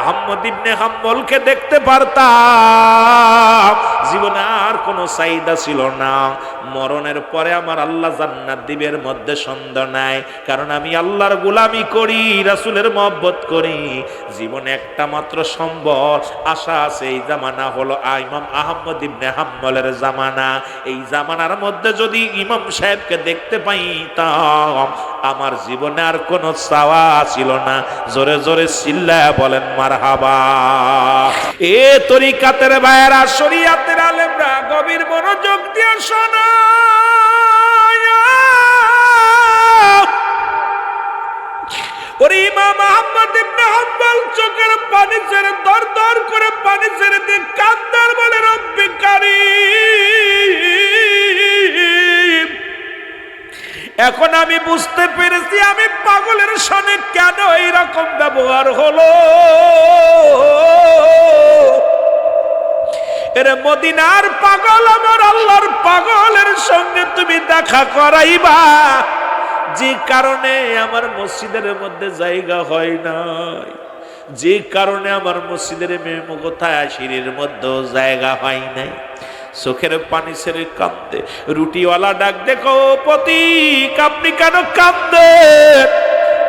আহমদ ইবনে হাম্বলকে দেখতে পারতাম। জীবনে আর কোনো চাহিদা ছিল না। মরণের পরে আমার আল্লাহ জান্নাত দিবের মধ্যে সন্দেহ নাই, কারণ আমি আল্লাহর গোলামি করি, রাসূলের মহব্বত করি। জীবনে একটা মাত্র সম্বল আশা আছে, এই জামানা হলো ইমাম আহমদ ইবনে হাম্বলের জামানা। এই জামানার মধ্যে যদি ইমাম সাহেবকে দেখতে পাইতাম, আমার জীবনে আর কোনো চাওয়া ছিল না। জোরে জোরে চিল্লায়া বলেন মারহাবা। এ তরিকাতের ভাইয়েরা, শরীয়তের আলেমরা, গভীর মনোযোগ দিয়ে শোনো। ওরে ইমাম আহমদ ইবনে হাম্বল চোখের পানি ছেড়ে দর দর করে পানি ছেড়ে দিয়ে কান্দার বলে, রব্বি কারীম, এখন আমি বুঝতে পেরেছি আমি পাগলের সনে কেন এইরকম ব্যবহার হলো। এর মদিনার পাগল আমার আল্লাহর পাগলের সঙ্গে তুমি দেখা করাইবা, যে কারণে আমার মসজিদের মধ্যে জায়গা হয় নাই, যে কারণে আমার মসজিদের মেমোগোথায় সিঁড়ির মধ্যে জায়গা হয় নাই। চোখের পানি ছেড়ে কাঁদে রুটিওয়ালা ডাক, দেখো প্রতীক আপনি কেন কাঁদেন?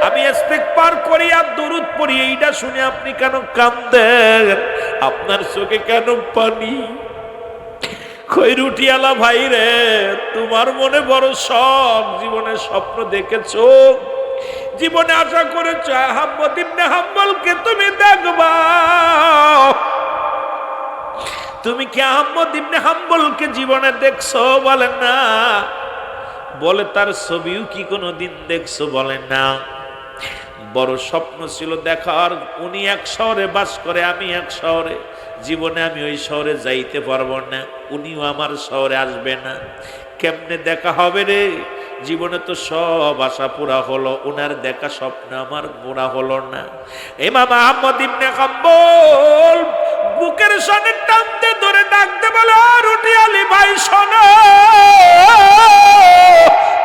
আমি ইস্তেগফার করি আর দুরূদ পড়ি, এইটা শুনে আপনি কেন কাঁদেন? আপনার চোখে কেন পানি? কই রুটিওয়ালা ভাই রে, তোমার মনে বড় শখ, জীবনে স্বপ্ন দেখেছো, জীবনে আশা করেছো আহমদ ইবনে হাম্বলকে তুমি দেখবা। তুমি কি আহমদ ইবনে হাম্বলকে জীবনে দেখছো? বলেন না। বলে তার ছবিও কি কোনোদিন দেখছো? বলেন না। বড় স্বপ্ন ছিল দেখার। উনি এক শহরে বাস করে, আমি এক শহরে। জীবনে আমি ওই শহরে যাইতে পারবো না, উনিও আমার শহরে আসবে না। কেমনে দেখা হবে রে? জীবনে তো সব আশা পুরা হলো, উনার দেখা স্বপ্ন আমার পুরা হলো না। ইমাম আহমদ ইবনে হাম্বল বুকের সঙ্গে টানতে ধরে ডাকতে বলে, রুটিয়ালি ভাই শোনো,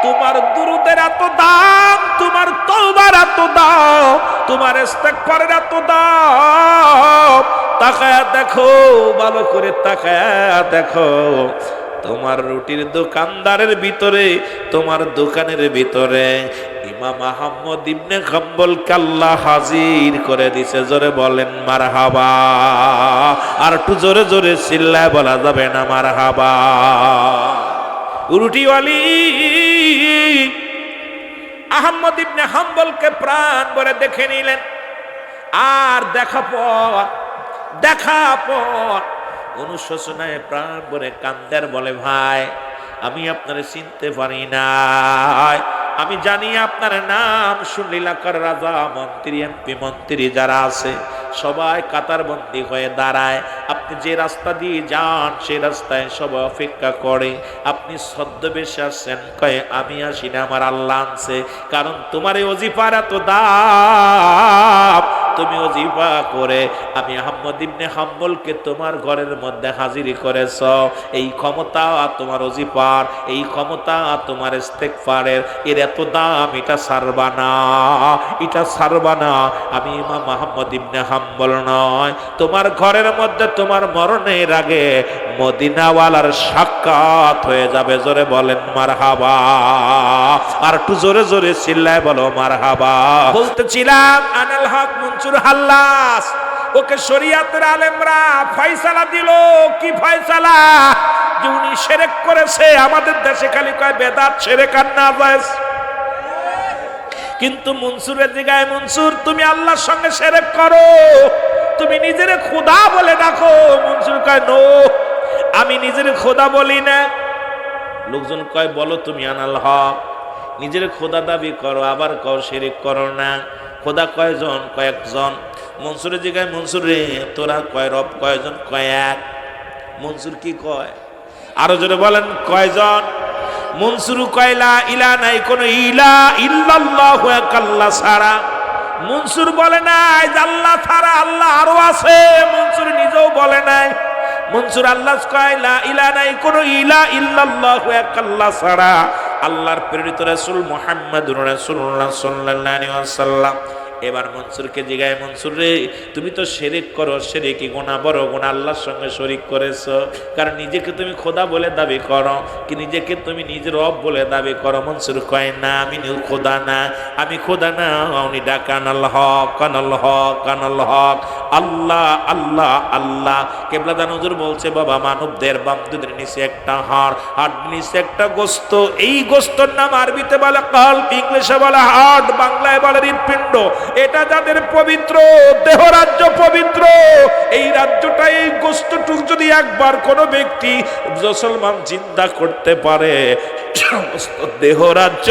তোমার দুরুদের এত দাম, তোমার তওবার এত দাম, তোমার ইস্তেগফারের এত দাম। তাকায়া দেখো, ভালো করে তাকায়া দেখো, তোমার রুটির দোকানদারের ভিতরে, তোমার দোকানের ভিতরে ইমাম আহমদ ইবনে হাম্বলকে আল্লাহ হাজির করে দিছে। জোরে বলেন মারহাবা। আর একটু জোরে জোরে চিল্লায় বলা যাবে না মারহাবা? রুটিওয়ালি আহমদ ইবনে হাম্বলকে প্রাণ ভরে দেখে নিলেন। আর দেখা পর অনুশোচনায় প্রাণ ভরে কান্দার বলে, ভাই আমি আপনারে চিনতে পারি নাই, আমি জানি আপনার নাম শুনলে এলাকার রাজা, মন্ত্রী, এমপি, মন্ত্রী যারা আছে সবাই কাতারবন্দি হয়ে দাঁড়ায়। আপনি যে রাস্তা দিয়ে যান সেই রাস্তায় সবাই অপেক্ষা করে। আপনি ছদ্মবেশে আসছেন, কয়ে আমি আসি না, আমার আল্লাহ আনছে। কারণ তোমার এই ওজিফার এত দাম, তুমি ওজিফা করে আমি আহমদ ইবনে হাম্বলকে তোমার ঘরের মধ্যে হাজিরি করেছ। এই ক্ষমতা তোমার ওজিফার, এই ক্ষমতা তোমার ইস্তেগফারের, এর এত দাম, এটা ছাড়বা না, এটা ছাড়বা না। আমি ইমাম আহমদ ইবনে হাম্বল নয়, তোমার ঘরের মধ্যে তোমার মরণের আগে মদিনাওয়ালার সাক্ষাৎ হয়ে যাবে। জোরে বলেন মারহাবা। আর একটু জোরে জোরে চিল্লায় বলো মারহাবা। বলতেছিলাম আনাল হক মনসুর হাল্লাস, ওকে শরীয়তের আলেমরা ফয়সালা দিল। কি ফয়সালা? যে উনি শিরক করেছে। আমাদের দেশে খালি কয় বেদাত, শিরক আর নাজায়েজ। কিন্তু মনসুরের জায়গায়, মনসুর তুমি আল্লাহর সঙ্গে শিরক করো, তুমি নিজের খোদা বলে ডাকো। মনসুর কয় নো, আমি নিজের খোদা বলি না। লোকজন কয় বলো তুমি আনাল হক, নিজের খোদা দাবি করো, আবার কও শিরক করো না। খোদা কয়জন? কয়েকজন। মনসুরের জায়গায়, মনসুর রে তোরা কয় রব কয়জন? কয় এক। মনসুর কি কয়? আরো জোরে বলেন কয়জন? মনসুর কয়লা ইলা নাই কোন ইলা ইল্লাল্লাহু এক আল্লাহ ছাড়া। মনসুর বলে নাই যে আল্লাহ ছাড়া আল্লাহ আরো আছে, মনসুর নিজেও বলে নাই। মনসুর আল্লাহ কয় লা ইলাহা নাই, কোন ইলা ইল্লাল্লাহু এক আল্লাহ ছাড়া, আল্লাহর প্রেরিত রাসূল মুহাম্মদুর রাসূলুল্লাহ সাল্লাল্লাহু আলাইহি ওয়াসাল্লাম। এবার মনসুরকে জিগায়, মনসুর রে তুমি তো শিরক করো, শিরকি গুনাহ, বড় গুনাহ, আল্লাহর সঙ্গে শরীক করেছো। কারণ নিজেকে তুমি খোদা বলে দাবি করো, কি নিজেকে তুমি নিজের রব বলে দাবি করো। মনসুর কয় না, আমি খোদা না, আমি খোদা না। উনি ডাকান আল্লাহ কানাল হক কানাল হক, আল্লাহ আল্লাহ আল্লাহ। কেবলাদান হুজুর বলছে, বাবা মানবদের বাম দুধের নিচে একটা হাড়, হাড় নিচে একটা গোস্ত, এই গোস্তর নাম আরবিতে বলে কলব, ইংলিশে বলে হার্ট, বাংলায় বলে হৃৎপিণ্ড। এটা যাদের পবিত্র দেহ, রাজ্য পবিত্র, এই রাজ্যটা, এই গোস্তটুক যদি একবার কোনো ব্যক্তি মুসলমান জিন্দা করতে পারে, সমস্ত দেহ রাজ্য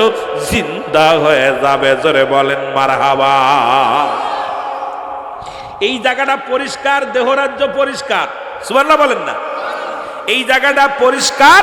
জিন্দা হয়ে যাবে। জোরে বলেন মারহাবা। এই জায়গাটা পরিষ্কার, দেহ রাজ্য পরিষ্কার, সুবহানাল্লাহ বলেন না। এই জায়গাটা পরিষ্কার,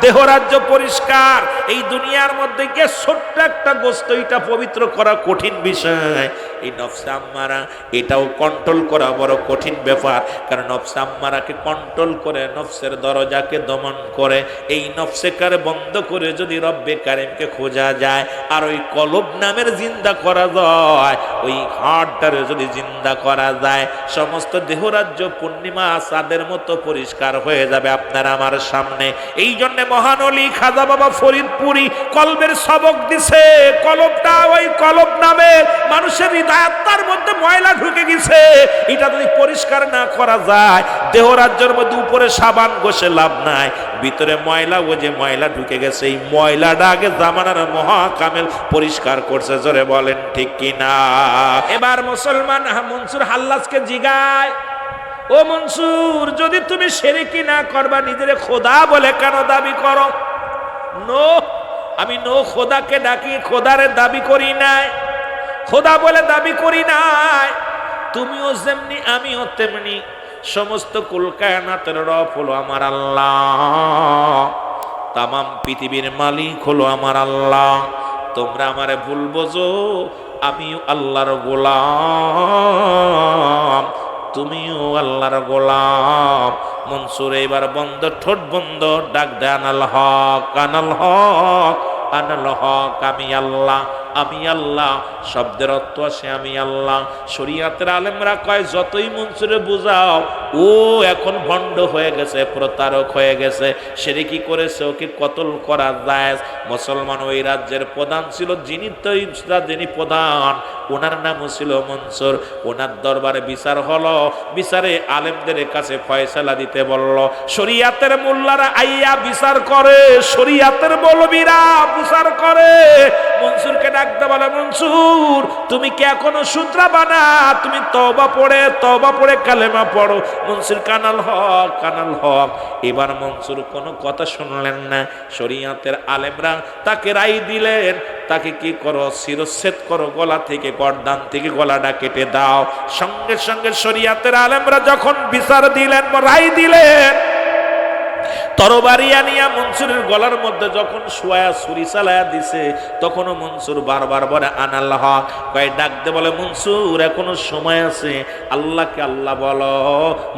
দেহ রাজ্য পরিষ্কার। এই দুনিয়ার মধ্যে গিয়ে ছোট্ট একটা গোস্ত, এটা পবিত্র করা কঠিন বিষয়। এই নফসে আম্মারা, এটাও কন্ট্রোল করা বড় কঠিন ব্যাপার। কারণ নফসে আম্মারাকে কন্ট্রোল করে, নফসের দরজাকে দমন করে, এই নফসে কারে বন্ধ করে যদি রব্বে কারিমকে খোঁজা যায়, আর ওই কলব নামের জিন্দা করা যায়, ওই হাড়টারে যদি জিন্দা করা যায়, সমস্ত দেহরাজ্য পূর্ণিমা চাঁদের মতো পরিষ্কার হয়ে যাবে আপনার আমার সামনে। এই জন্য মহান ওলি খাজা বাবা ফরিদপুরি কলবের সবক দিছে। কলবটা, ওই কলব নামে মানুষের হৃদয়াত্মার মধ্যে ময়লা ঢুকে গেছে, এটা যদি পরিষ্কার না করা যায়, দেহ রাজ্যের মধ্যে উপরে সাবান ঘষে লাভ নাই, ভিতরে ময়লা, ও যে ময়লা ঢুকে গেছে, এই ময়লাটা আগে জামানার মহাকামেল পরিষ্কার করছে। জোরে বলেন ঠিক কিনা। এবার মুসলমান মনসুর হাল্লাজকে জিগায়, ও মনসুর, যদি তুমি শিরকি না করবা, নিজের খোদা বলে কেন দাবি করো? নো, আমি নো খোদাকে ডাকি, খোদারে দাবি করি নাই, খোদা বলে দাবি করি নাই। তুমিও যেমনি আমিও তেমনি, সমস্ত কুল কায়নাতের রব হলো আমার আল্লাহ, তামাম পৃথিবীর মালিক হলো আমার আল্লাহ। তোমরা আমারে ভুল বোঝো, আমিও আল্লাহর গোলাম, তুমিও আল্লাহর গোলাম। মনসুর এবার বন্ধ, ঠোঁট বন্ধ, ডাক দেয় আনাল হক আনাল হক আনাল হক, আমি আল্লাহ আমি আল্লাহ। শব্দের অর্থ আসে আমি আল্লাহ। শরীয়তের আলেমরা কয়, যতই মনসুরে বুঝাও, ও এখন ভণ্ড হয়ে গেছে, প্রতারক হয়ে গেছে, শিরকি করেছে, ওকে কতল করা যায়। মুসলমান ওই রাজ্যের প্রধান ছিল, যিনি প্রধান, ওনার নামও ছিল মনসুর। ওনার দরবারে বিচার হলো, বিচারে আলেমদের কাছে ফয়সালা দিতে বলল। শরীয়তের মোল্লারা আইয়া বিচার করে, শরীয়তের মৌলবীরা বিচার করে। মনসুরকে ডাকতে বলে, মনসুর তুমি কি এখনো শুধরাবা না? তুমি তওবা পড়ে কালেমা পড়ো। মনসুর কানাল হক কানাল হক। এবার মনসুর কোনো কথা শুনলেন না। শরীয়তের আলেমরা তাকে রায় দিলেন, তাকে কি করো, শিরচ্ছেদ করো, গলা থেকে, গর্দান থেকে গলাটা কেটে দাও। সঙ্গে সঙ্গে শরীয়তের আলেমরা যখন বিচার দিলেন, রায় দিলেন, তরবারি আনিয়া মনসুরের গলার মধ্যে যখন শুয়া ছুরি চালায়া দিছে, তখনও মনসুর বারবার বলে আনাল হক। কয় ডাকতে বলে, মনসুর এখনো সময় আছে, আল্লাহকে আল্লাহ বলো,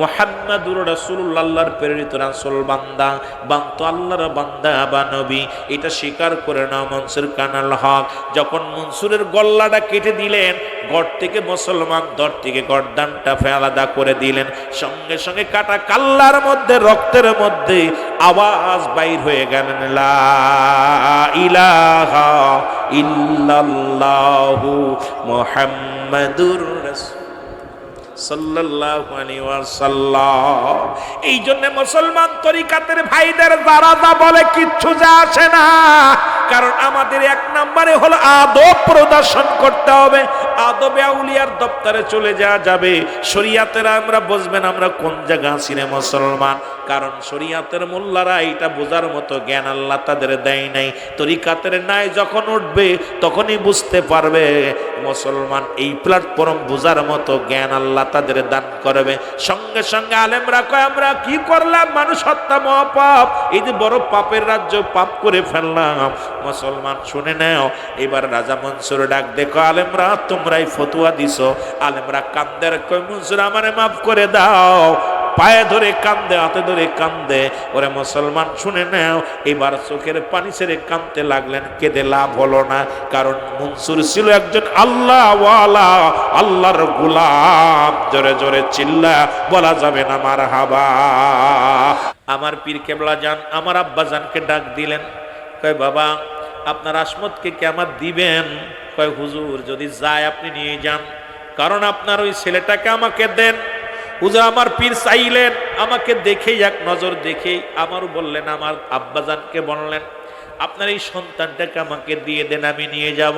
মুহাম্মাদুর রাসূলুল্লাহ আল্লাহর প্রেরিত রাসূল, বান্দা বান্ত আল্লাহর বান্দা বা নবী, এটা স্বীকার করে নাও। মনসুর কানাল হক। যখন মনসুরের গলাটা কেটে দিলেন, গড় থেকে মুসলমান দর থেকে গর্দানটা আলাদা করে দিলেন, সঙ্গে সঙ্গে কাটা কাল্লার মধ্যে, রক্তের মধ্যে আওয়াজ বাইর হয়ে গেলেন, লা ইলাহা ইল্লাল্লাহু মুহাম্মাদুর রাসূল সাল্লাল্লাহু আলাইহি ওয়াসাল্লাম। এই জন্য মুসলমান তরিকাতের ভাইদের যারা যা বলে কিচ্ছু যা আসে না, কারণ আমাদের এক নম্বরে হলো আদব প্রদর্শন করতে হবে। আদবে আউলিয়ার দপ্তরে চলে যাওয়া যাবে। শরীয়তের আমরা বুঝবেন আমরা কোন জায়গা আছি রে মুসলমান, কারণ শরীয়তের মোল্লারা এটা বোঝার মতো জ্ঞান আল্লাহ তাদের দেয় নাই। তরিকাতের নাই যখন উঠবে তখনই বুঝতে পারবে মুসলমান, এই প্ল্যাটফর্ম বোঝার মতো জ্ঞান আল্লাহ তাদের দান করবে। সঙ্গে সঙ্গে আলেমরা কয়, আমরা কি করলাম? মানুষ হত্যা মহাপাপ, এই যে বড় পাপের রাজ্য, পাপ করে ফেললাম। মুসলমান শুনে নাও। এবার রাজা মনসুর ডাক, দেখো আলেমরা, তোমরা তোমরাই ফতুয়া দিছো। আলেমরা কান্দের, কই মনসুর আমারে মাফ করে দাও, পায়ে ধরে কান্দে, হাতে ধরে কান্দে। ওরে মুসলমান শুনে নাও, এবার চোখের পানি ছেড়ে কাঁদতে লাগলেন। কেঁদে লাভ হলো না, কারণ মনসুর ছিল একজন আল্লাহওয়ালা, আল্লাহর গোলাম। জোরে জোরে চিল্লা বলা যাবে না মারহাবা। আমার পীর কেবলা জান আমার আব্বা জানকে ডাক দিলেন, কয় বাবা আপনার আসমতকে কি আমার দিবেন? কয় হুজুর যদি যায় আপনি নিয়ে যান, কারণ আপনার ওই ছেলেটাকে আমাকে দেন। হুজুর আমার পীর চাইলেন, আমাকে দেখেই এক নজর দেখেই আমারও বললেন, আমার আব্বাজানকে বললেন আপনার এই সন্তানটাকে আমাকে দিয়ে দেন, আমি নিয়ে যাব।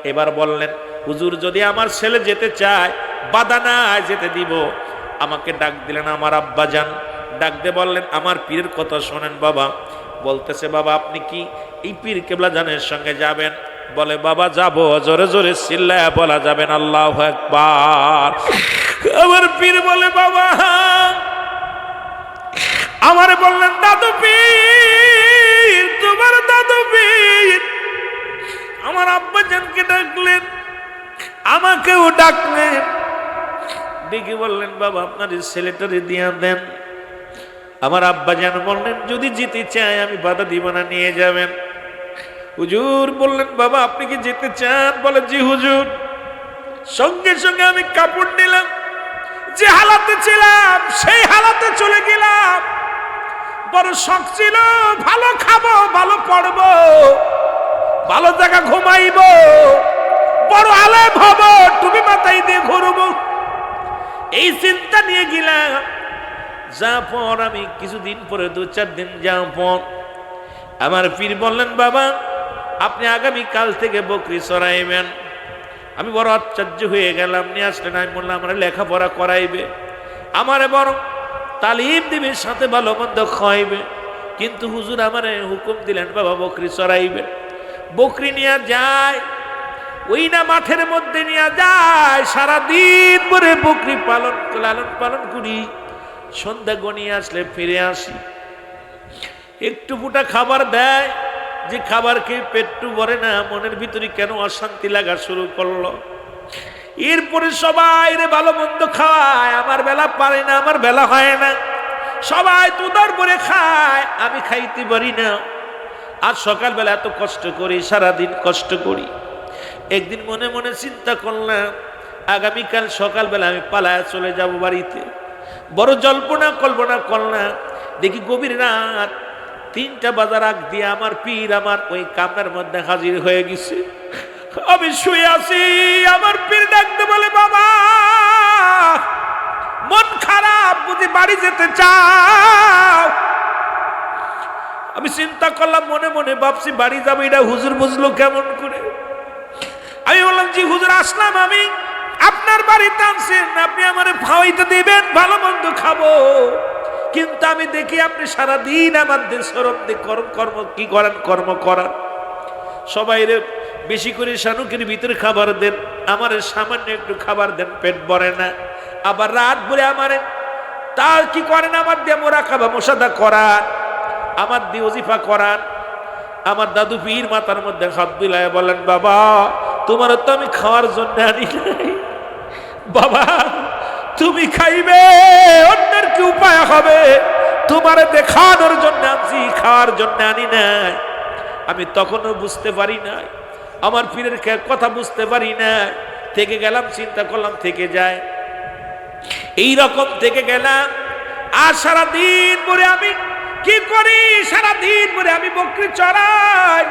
এবার বললেন হুজুর যদি আমার ছেলে যেতে চায়, বাধা নাই, যেতে দিব। আমাকে ডাক দিলেন আমার আব্বাজান, ডাক দিয়ে বললেন আমার পীরের কথা শোনেন বাবা। বলতেছে বাবা আপনি কি এই পীর কেবলা জানের সঙ্গে যাবেন? বলে বাবা যাব। জোরে জোরে চিল্লায়া বলা যাবেন আল্লাহু আকবার। আমার পীর বলে বাবা, আমারে বললেন দাদু পীর, তোমার দাদু পীর। আমার আব্বাজানকে ডাকলেন, আমাকেও ডাকলেন, ডেকে বললেন বাবা আপনার এই ছেলেটারে দিয়া দেন। আমার আব্বাজান বললেন যদি যেতে চায় আমি বাধা দিব না, নিয়ে যাবেন। হুজুর বললেন বাবা আপনি কি যেতে চান? বলে জি হুজুর। সঙ্গে সঙ্গে আমি কাপড় নিলাম, যে হালাতে ছিলাম সেই হালাতে চলে গেলাম। বড় শখ ছিল ভালো খাবো, ভালো পড়বো, ভালো জায়গা ঘুমাইবো, বড় আলেম হব, টুপি মাথায় দিয়ে ঘুরবো, এই চিন্তা নিয়ে গেলাম। যা পর আমি কিছুদিন পরে 2-4 দিন যাওয়ার পর আমার পীর বললেন বাবা আপনি আগামী কাল থেকে বকরি চড়াইবেন। আমি বড় আশ্চর্য হয়ে গেলাম। নিয়ে আসলেন, আমি বললাম আমার লেখাপড়া করাইবে, আমারে বরং তালিম দিবে, সাথে ভালো মন্দ খাইবে। কিন্তু হুজুর আমারে হুকুম দিলেন বাবা বকরি চড়াইবেন। বকরি নিয়ে যায়, ওই না মাঠের মধ্যে নিয়ে যায়, সারাদিন ভরে বকরি লালন পালন করি। সন্ধ্যা গনিয়ে আসলে ফিরে আসি, একটু ফুটা খাবার দেয়, যে খাবার খেয়ে পেটটু ভরে না, মনের ভিতরে কেন অশান্তি লাগা শুরু করলো। এরপরে সবাই রে ভালো মন্দ খাওয়ায়, আমার বেলা পারে না, আমার বেলা হয় না। সবাই তুদার করে খায়, আমি খাইতে পারি না। আর সকালবেলা এত কষ্ট করি, সারাদিন কষ্ট করি। একদিন মনে মনে চিন্তা করলাম আগামীকাল সকালবেলা আমি পালায় চলে যাব বাড়িতে। বড় জল্পনা কল্পনা করলাম, দেখি গভীর রাত 3টা বাজার আগ দিয়ে আমার পীর আমার ওই কামরার মধ্যে হাজির হয়ে গেছে। আমি শুয়ে আছি, আমার পীর ডাকতে বলে বাবা মন খারাপ বুঝি বাড়ি যেতে চাও? আমি চিন্তা করলাম মনে মনে, ভাবছি বাড়ি যাবো, এটা হুজুর বুঝলো কেমন করে? আমি বললাম জি হুজুর আসলাম, আমি আপনার বাড়িতে আনছেন, আপনি আমারে খাওয়াইতে দিবেন, ভালো মন্দ খাবো। কিন্তু আমি দেখি আপনি সারাদিন আমাদের সরব দিয়ে কর্ম কি করেন, কর্ম করান। সবাই বেশি করে শানুকের ভিতরে খাবার দেন, আমার সামান্য একটু খাবার দেন, পেট ভরে না। আবার রাত ভরে আমারে তার কি করেন, আমার দিয়ে মোরাকাবা মোসাদা করান, আমার দিয়ে ওজিফা করান। আমার দাদু পীর মাথার মধ্যে হাত বিলায় বলেন বাবা তোমার তো আমি খাওয়ার জন্য আনি নাই, বাবা তুমি খাইবে, অন্যের কি উপায় হবে? তোমারে দেখানোর জন্য আনছি, খাওয়ার জন্য আনি নাই। আমি তখনও বুঝতে পারি নাই, আমার পীরের কথা বুঝতে পারি না। থেকে গেলাম, চিন্তা করলাম থেকে যায়, এই রকম থেকে গেলাম। আর সারাদিন পরে আমি কি করি, সারাদিন পরে আমি বকরি চড়াই।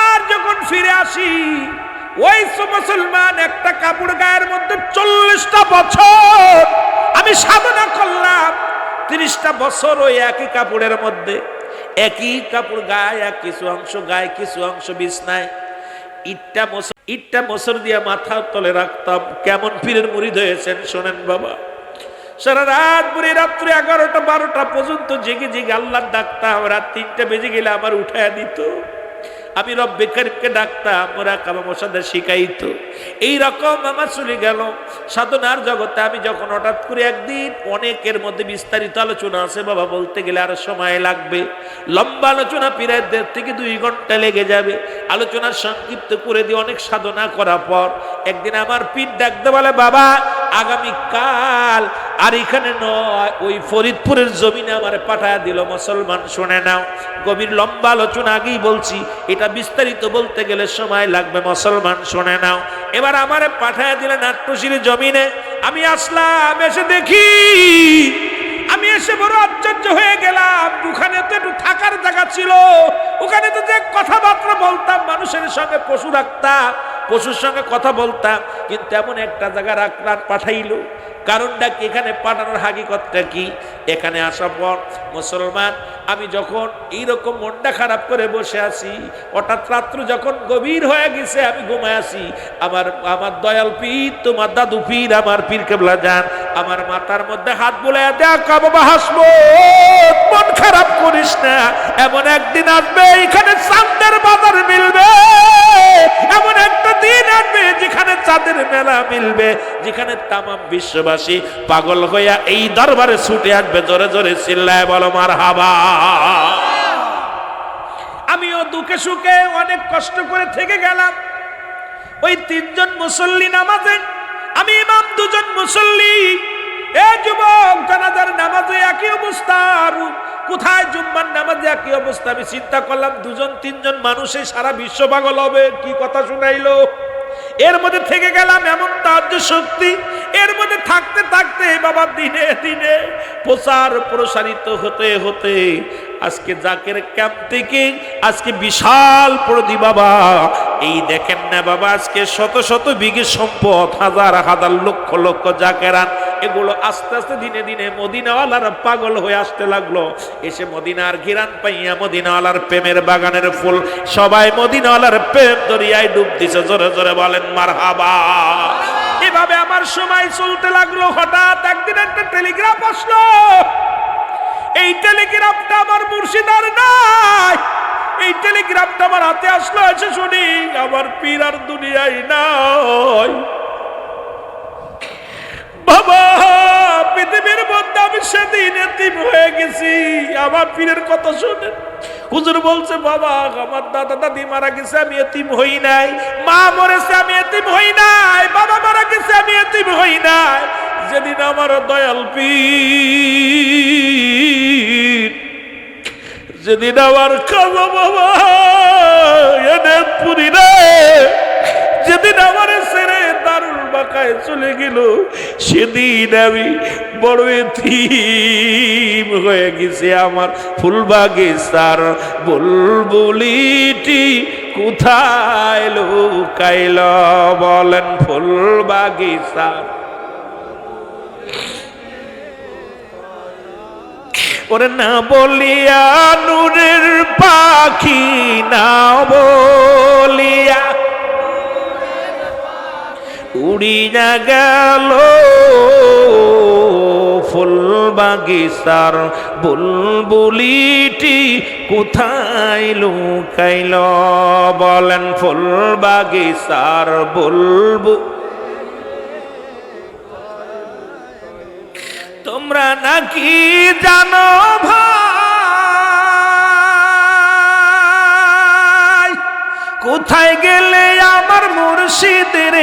আর যখন ফিরে আসি, ওই মুসলমান একটা কাপড় গায়ের মধ্যে 40টা বছর আমি সাধনা করলাম, 30টা বছর ওই একই কাপড়ের মধ্যে, একই কাপড় গায়ে, কিছু অংশ গায়ে, কিছু অংশ বিছনায়। ইটটা মোসর দিয়ে মাথার তলে রাখতাম। কেমন পীরের মুরিদ হয়েছেন শোনেন বাবা। সারা রাত পুরে রাত্রে 11টা 12টা পর্যন্ত জেগে জেগে আল্লাহ ডাকতাম। রাত 3টা বেজে গেলে আমার উঠায় দিত। আমি রব্বে কারিমকে ডাকতাম, মুরাকাবা মুশাহাদা শিখাইতো। এইরকম আমার চলে গেল সাধনার জগতে। আমি যখন হঠাৎ করে একদিন, অনেকের মধ্যে বিস্তারিত আলোচনা আছে বাবা, বলতে গেলে আরো সময় লাগবে, লম্বা আলোচনা, প্রায় 1.5 থেকে 2 ঘন্টা লেগে যাবে। আলোচনা সংক্ষিপ্ত করে দিয়ে অনেক সাধনা করার পর একদিন আমার পীর ডাকতে বলে, বাবা আগামীকাল আর এখানে নয়, ওই ফরিদপুরের জমিনে আমার পাঠায় দিল, মুসলমান শুনে নাও। গভীর লম্বা আলোচনা আগেই বলছি, এটা বিস্তারিত বলতে গেলে সময় লাগবে, মুসলমান শুনে নাও। এবার আমারে পাঠায় দিলে নাট্যশির জমিনে। আমি আসলাম, এসে দেখি, আমি এসে বড় আশ্চর্য হয়ে গেলাম। ওখানে তো একটু থাকার জায়গা ছিল, ওখানে তো যে কথাবার্তা বলতাম, মানুষের সঙ্গে পশু রাখতাম, পশুর সঙ্গে কথা বলতাম, কিন্তু এমন একটা জায়গা রাখলাম, পাঠাইলো। কারণটা কি, এখানে পাঠানোর হাকিকতটা কি? এখানে আসার পর মুসলমান, আমি যখন এইরকম মনটা খারাপ করে বসে আছি, হঠাৎ রাত্র যখন গভীর হয়ে গেছে, আমি ঘুমায় আছি, আমার দয়াল পীর, তোমার দাদু পীর, আমার পীর কেবলা যান আমার মাথার মধ্যে হাত বুলাইয়া, দেখ বাবা হাসবো, মন খারাপ করিস না, এমন একদিন আসবে এখানে চাঁদের বাজার মিলবে, এমন একটা দিন আসবে যেখানে চাঁদের মেলা মিলবে, যেখানে তামাম বিশ্ববাসী পাগল হইয়া এই দরবারে ছুটে আসবে। জোরে জোরে চিল্লায় বলো মারহাবা। আমিও দুঃখে সুখে অনেক কষ্ট করে থেকে গেলাম। ওই 3 জন মুসল্লি নামাজে, আমি ইমাম, 2 জন মুসল্লি। এ যুবক, জানাজার নামাজে একই অবস্থা, কোথায় জুম্মার নামাজে একই অবস্থা। আমি চিন্তা করলাম, 2 জন 3 জন মানুষে সারা বিশ্ব পাগল হবে, কি কথা শুনাইলো। এর মধ্যে থেকে গেলাম, এমন তাজ্জু শক্তি। এর মধ্যে থাকতে থাকতে বাবা দিনে দিনে প্রচার প্রসারিত হতে হতে আজকে জাকের ক্যাম্প থেকে আজকে বিশাল প্রতি বাবা, এই দেখেন না বাবা, আজকে শত শত বিঘে সম্পদ, হাজার হাজার লক্ষ লক্ষ জাকেরান, এগুলো আস্তে আস্তে দিনে দিনে মদিনাওয়ালার পাগল হয়ে আসতে লাগলো। এসে মদিনার ঘিরান পাইয়া, মদিনাওয়ালার প্রেমের বাগানের ফুল, সবাই মদিনাওয়ালার প্রেম দরিয়ায় ডুব দিছে। জোরে জোরে বলেন মারহাবা। এভাবে আমার সময় চলতে লাগলো। হঠাৎ একদিন একটা টেলিগ্রাফ আসলো। এই টেলিগ্রাফটা আমার মুর্শিদার নাই, এই টেলিগ্রাফটা আমার হাতে আসলো। এসে শুনি আমার পীর আর দুনিয়ায় নাই। বাবা, পৃথিবীর মধ্যে আমি সেদিন এতিম হয়ে গেছি। আমার পীরের কথা শুনে হুজুর বলছে, বাবা আমার দাদা দাদি মারা গেছে, আমি এতিম হই নাই। মা মরেছে, আমি এতিম হই নাই। বাবা মারা গেছে, আমি এতিম হই নাই। যেদিন আমার দয়াল পীর, যেদিন আমার খাজা বাবা এনে পুরি রে, যেদিন আমার ছেড়ে দারুল বাঁকায় চলে গেল, সেদিন আমি বড় এতিম হয়ে গেছি। আমার ফুল বাগিচার বুলবুলিটি কোথায় লুকাইল, বলেন ফুল বাগিচার। ওরে না বলিয়া নূরের পাখি, না বলিয়া উড়িয়া গেল ফুল বাগিচার বুলবুলিটি কোথায় লুকাইল, বলেন ফুল বাগিচার বুলবুল। তোমরা নাকি জানো ভাই, কোথায় গেলে আমার মুর্শিদের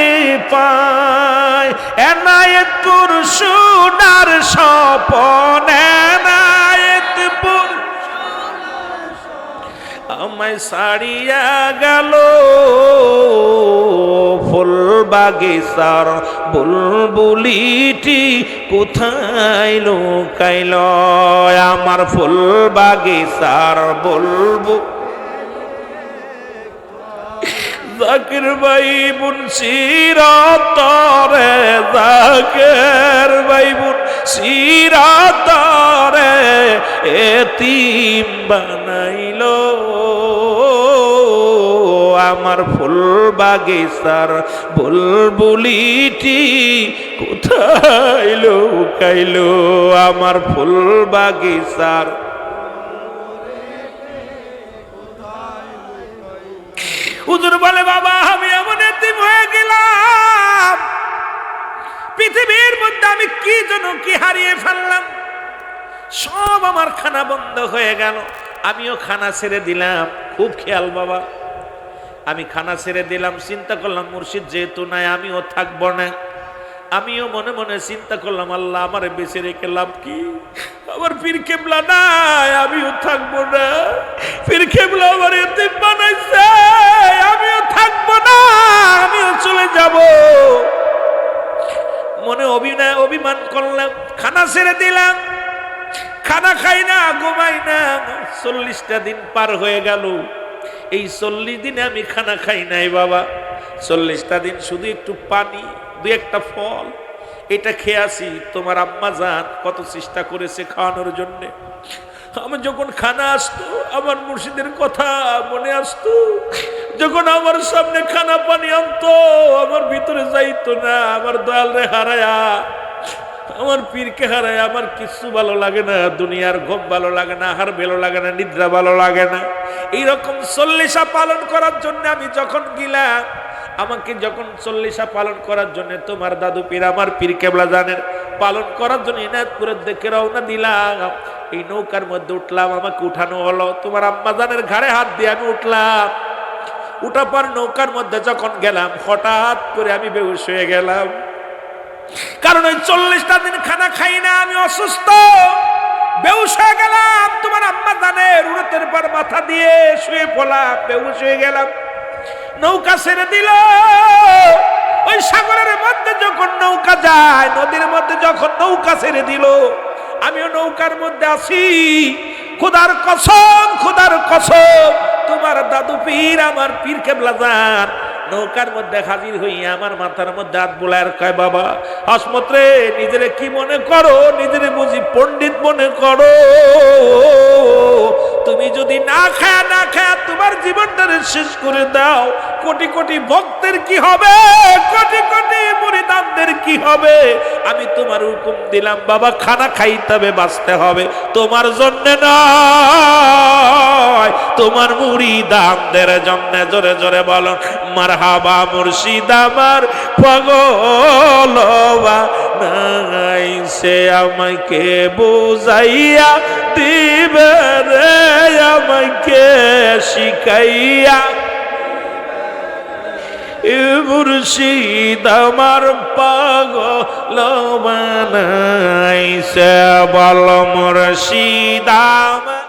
পায়, এনায়েতপুর সোনার স্বপন, এনায়েতপুর আমায় ছাড়িয়া গেল ফুল বাগিচার বুলবুলিটি কোথায় লুকাইল, আমার ফুল বাগিচার বুলবুল। জাকির ভাই মুন্সিরাতরে, জাকির ভাই মুন্সিরাতরে এতিম বানাইল, আমার ফুল বাগিচার বুলবুলিটি কোথায় লুকাইল, আমার ফুল বাগিচার। হুজুর বলে বাবা আমি এমন এতিম হয়ে গেলাম, পৃথিবীর মধ্যে আমি কি যেন কি হারিয়ে ফেললাম, সব আমার খানা বন্ধ হয়ে গেল, আমিও খানা ছেড়ে দিলাম। খুব খেয়াল বাবা, আমি খানা ছেড়ে দিলাম, চিন্তা করলাম মুর্শিদ যেহেতু নাই আমিও থাকবো না। আমিও মনে মনে চিন্তা করলাম আল্লাহ আমার বেঁচে রেখে লাভ কি, আমার পীর কেবলা নাই, আমিও থাকবো না। পীর কেবলা আমার এতিম বানাইছে, আমিও থাকবো না, আমিও চলে যাব। মনে অভিমান করলাম, খানা ছেড়ে দিলাম, খানা খাই না, ঘুমাই না। 40টা দিন পার হয়ে গেল, এই 40 দিনে আমি খানা খাই নাই বাবা। 40টা দিন শুধু একটু পানি, দুই একটা ফল, এটা খেয়ে আসি। তোমার আম্মা জান কত চেষ্টা করেছে খাওয়ানোর জন্য। আমি যখন খানা আসতো আমার মুর্শিদের কথা মনে আসতো, যখন আমার সামনে খানা পানি আনতো আমার ভিতরে যাইতো না। আমার দয়াল রে হারায়া, আমার পীরকে হারায় আমার কিছু ভালো লাগে না, দুনিয়ার ঘুম ভালো লাগে না, আহার ভালো লাগে না, নিদ্রা ভালো লাগে না। এইরকম 40 পালন করার জন্য আমি যখন গেলাম, আমাকে যখন 40 পালন করার জন্য তোমার দাদু পীর আমার পীর কেবলা জানের পালন করার জন্য এনায়তপুরের দিকে রওনা দিলাম। এই নৌকার মধ্যে উঠলাম, আমাকে উঠানো হলো, তোমার আম্মা জানের ঘাড়ে হাত দিয়ে আমি উঠলাম। উঠার পর নৌকার মধ্যে যখন গেলাম হঠাৎ করে আমি বেহুশ হয়ে গেলাম, কারণ ওই 40টা দিন খানা খাই না, আমি অসুস্থ, বেহুশ হয়ে গেলাম। তোমার আম্মা জানের উড়তের পর মাথা দিয়ে শুয়ে পড়লাম, বেহুশ হয়ে গেলাম। নৌকা ছেড়ে দিল, ওই সাগরের মধ্যে যখন নৌকা যায়, নদীর মধ্যে যখন নৌকা ছেড়ে দিল, আমিও নৌকার মধ্যে আছি। খোদার কসম, খোদার কসম, তোমার দাদু পীর আমার পীর কেবলা জান নৌকার মধ্যে হাজির হইয়া আমার মাথার মধ্যে হাত বোলার কয় বাবা হাসমত রে, নিজেরে কি মনে করো, নিজেরে বুঝি পণ্ডিত মনে করো? তুমি যদি না খায়া তোমার জীবনটারে শেষ করে দাও, কোটি কোটি ভক্তের কি হবে, কোটি কোটি মুরিদানদের কি হবে? আমি তোমার হুকুম দিলাম বাবা, খানা খাইতে হবে, বাঁচতে হবে, তোমার জন্য নয়, তোমার মুরিদানদের জন্য। জোরে জোরে বলো মারহাবা মুর্শিদ আমার পাগল নাই, সে আমাকে বুঝাইয়া দিবে রে, আমাকে শিখাইয়া। মুর্শিদ আমার পাগল বানাইছে, বল মুর্শিদ আমার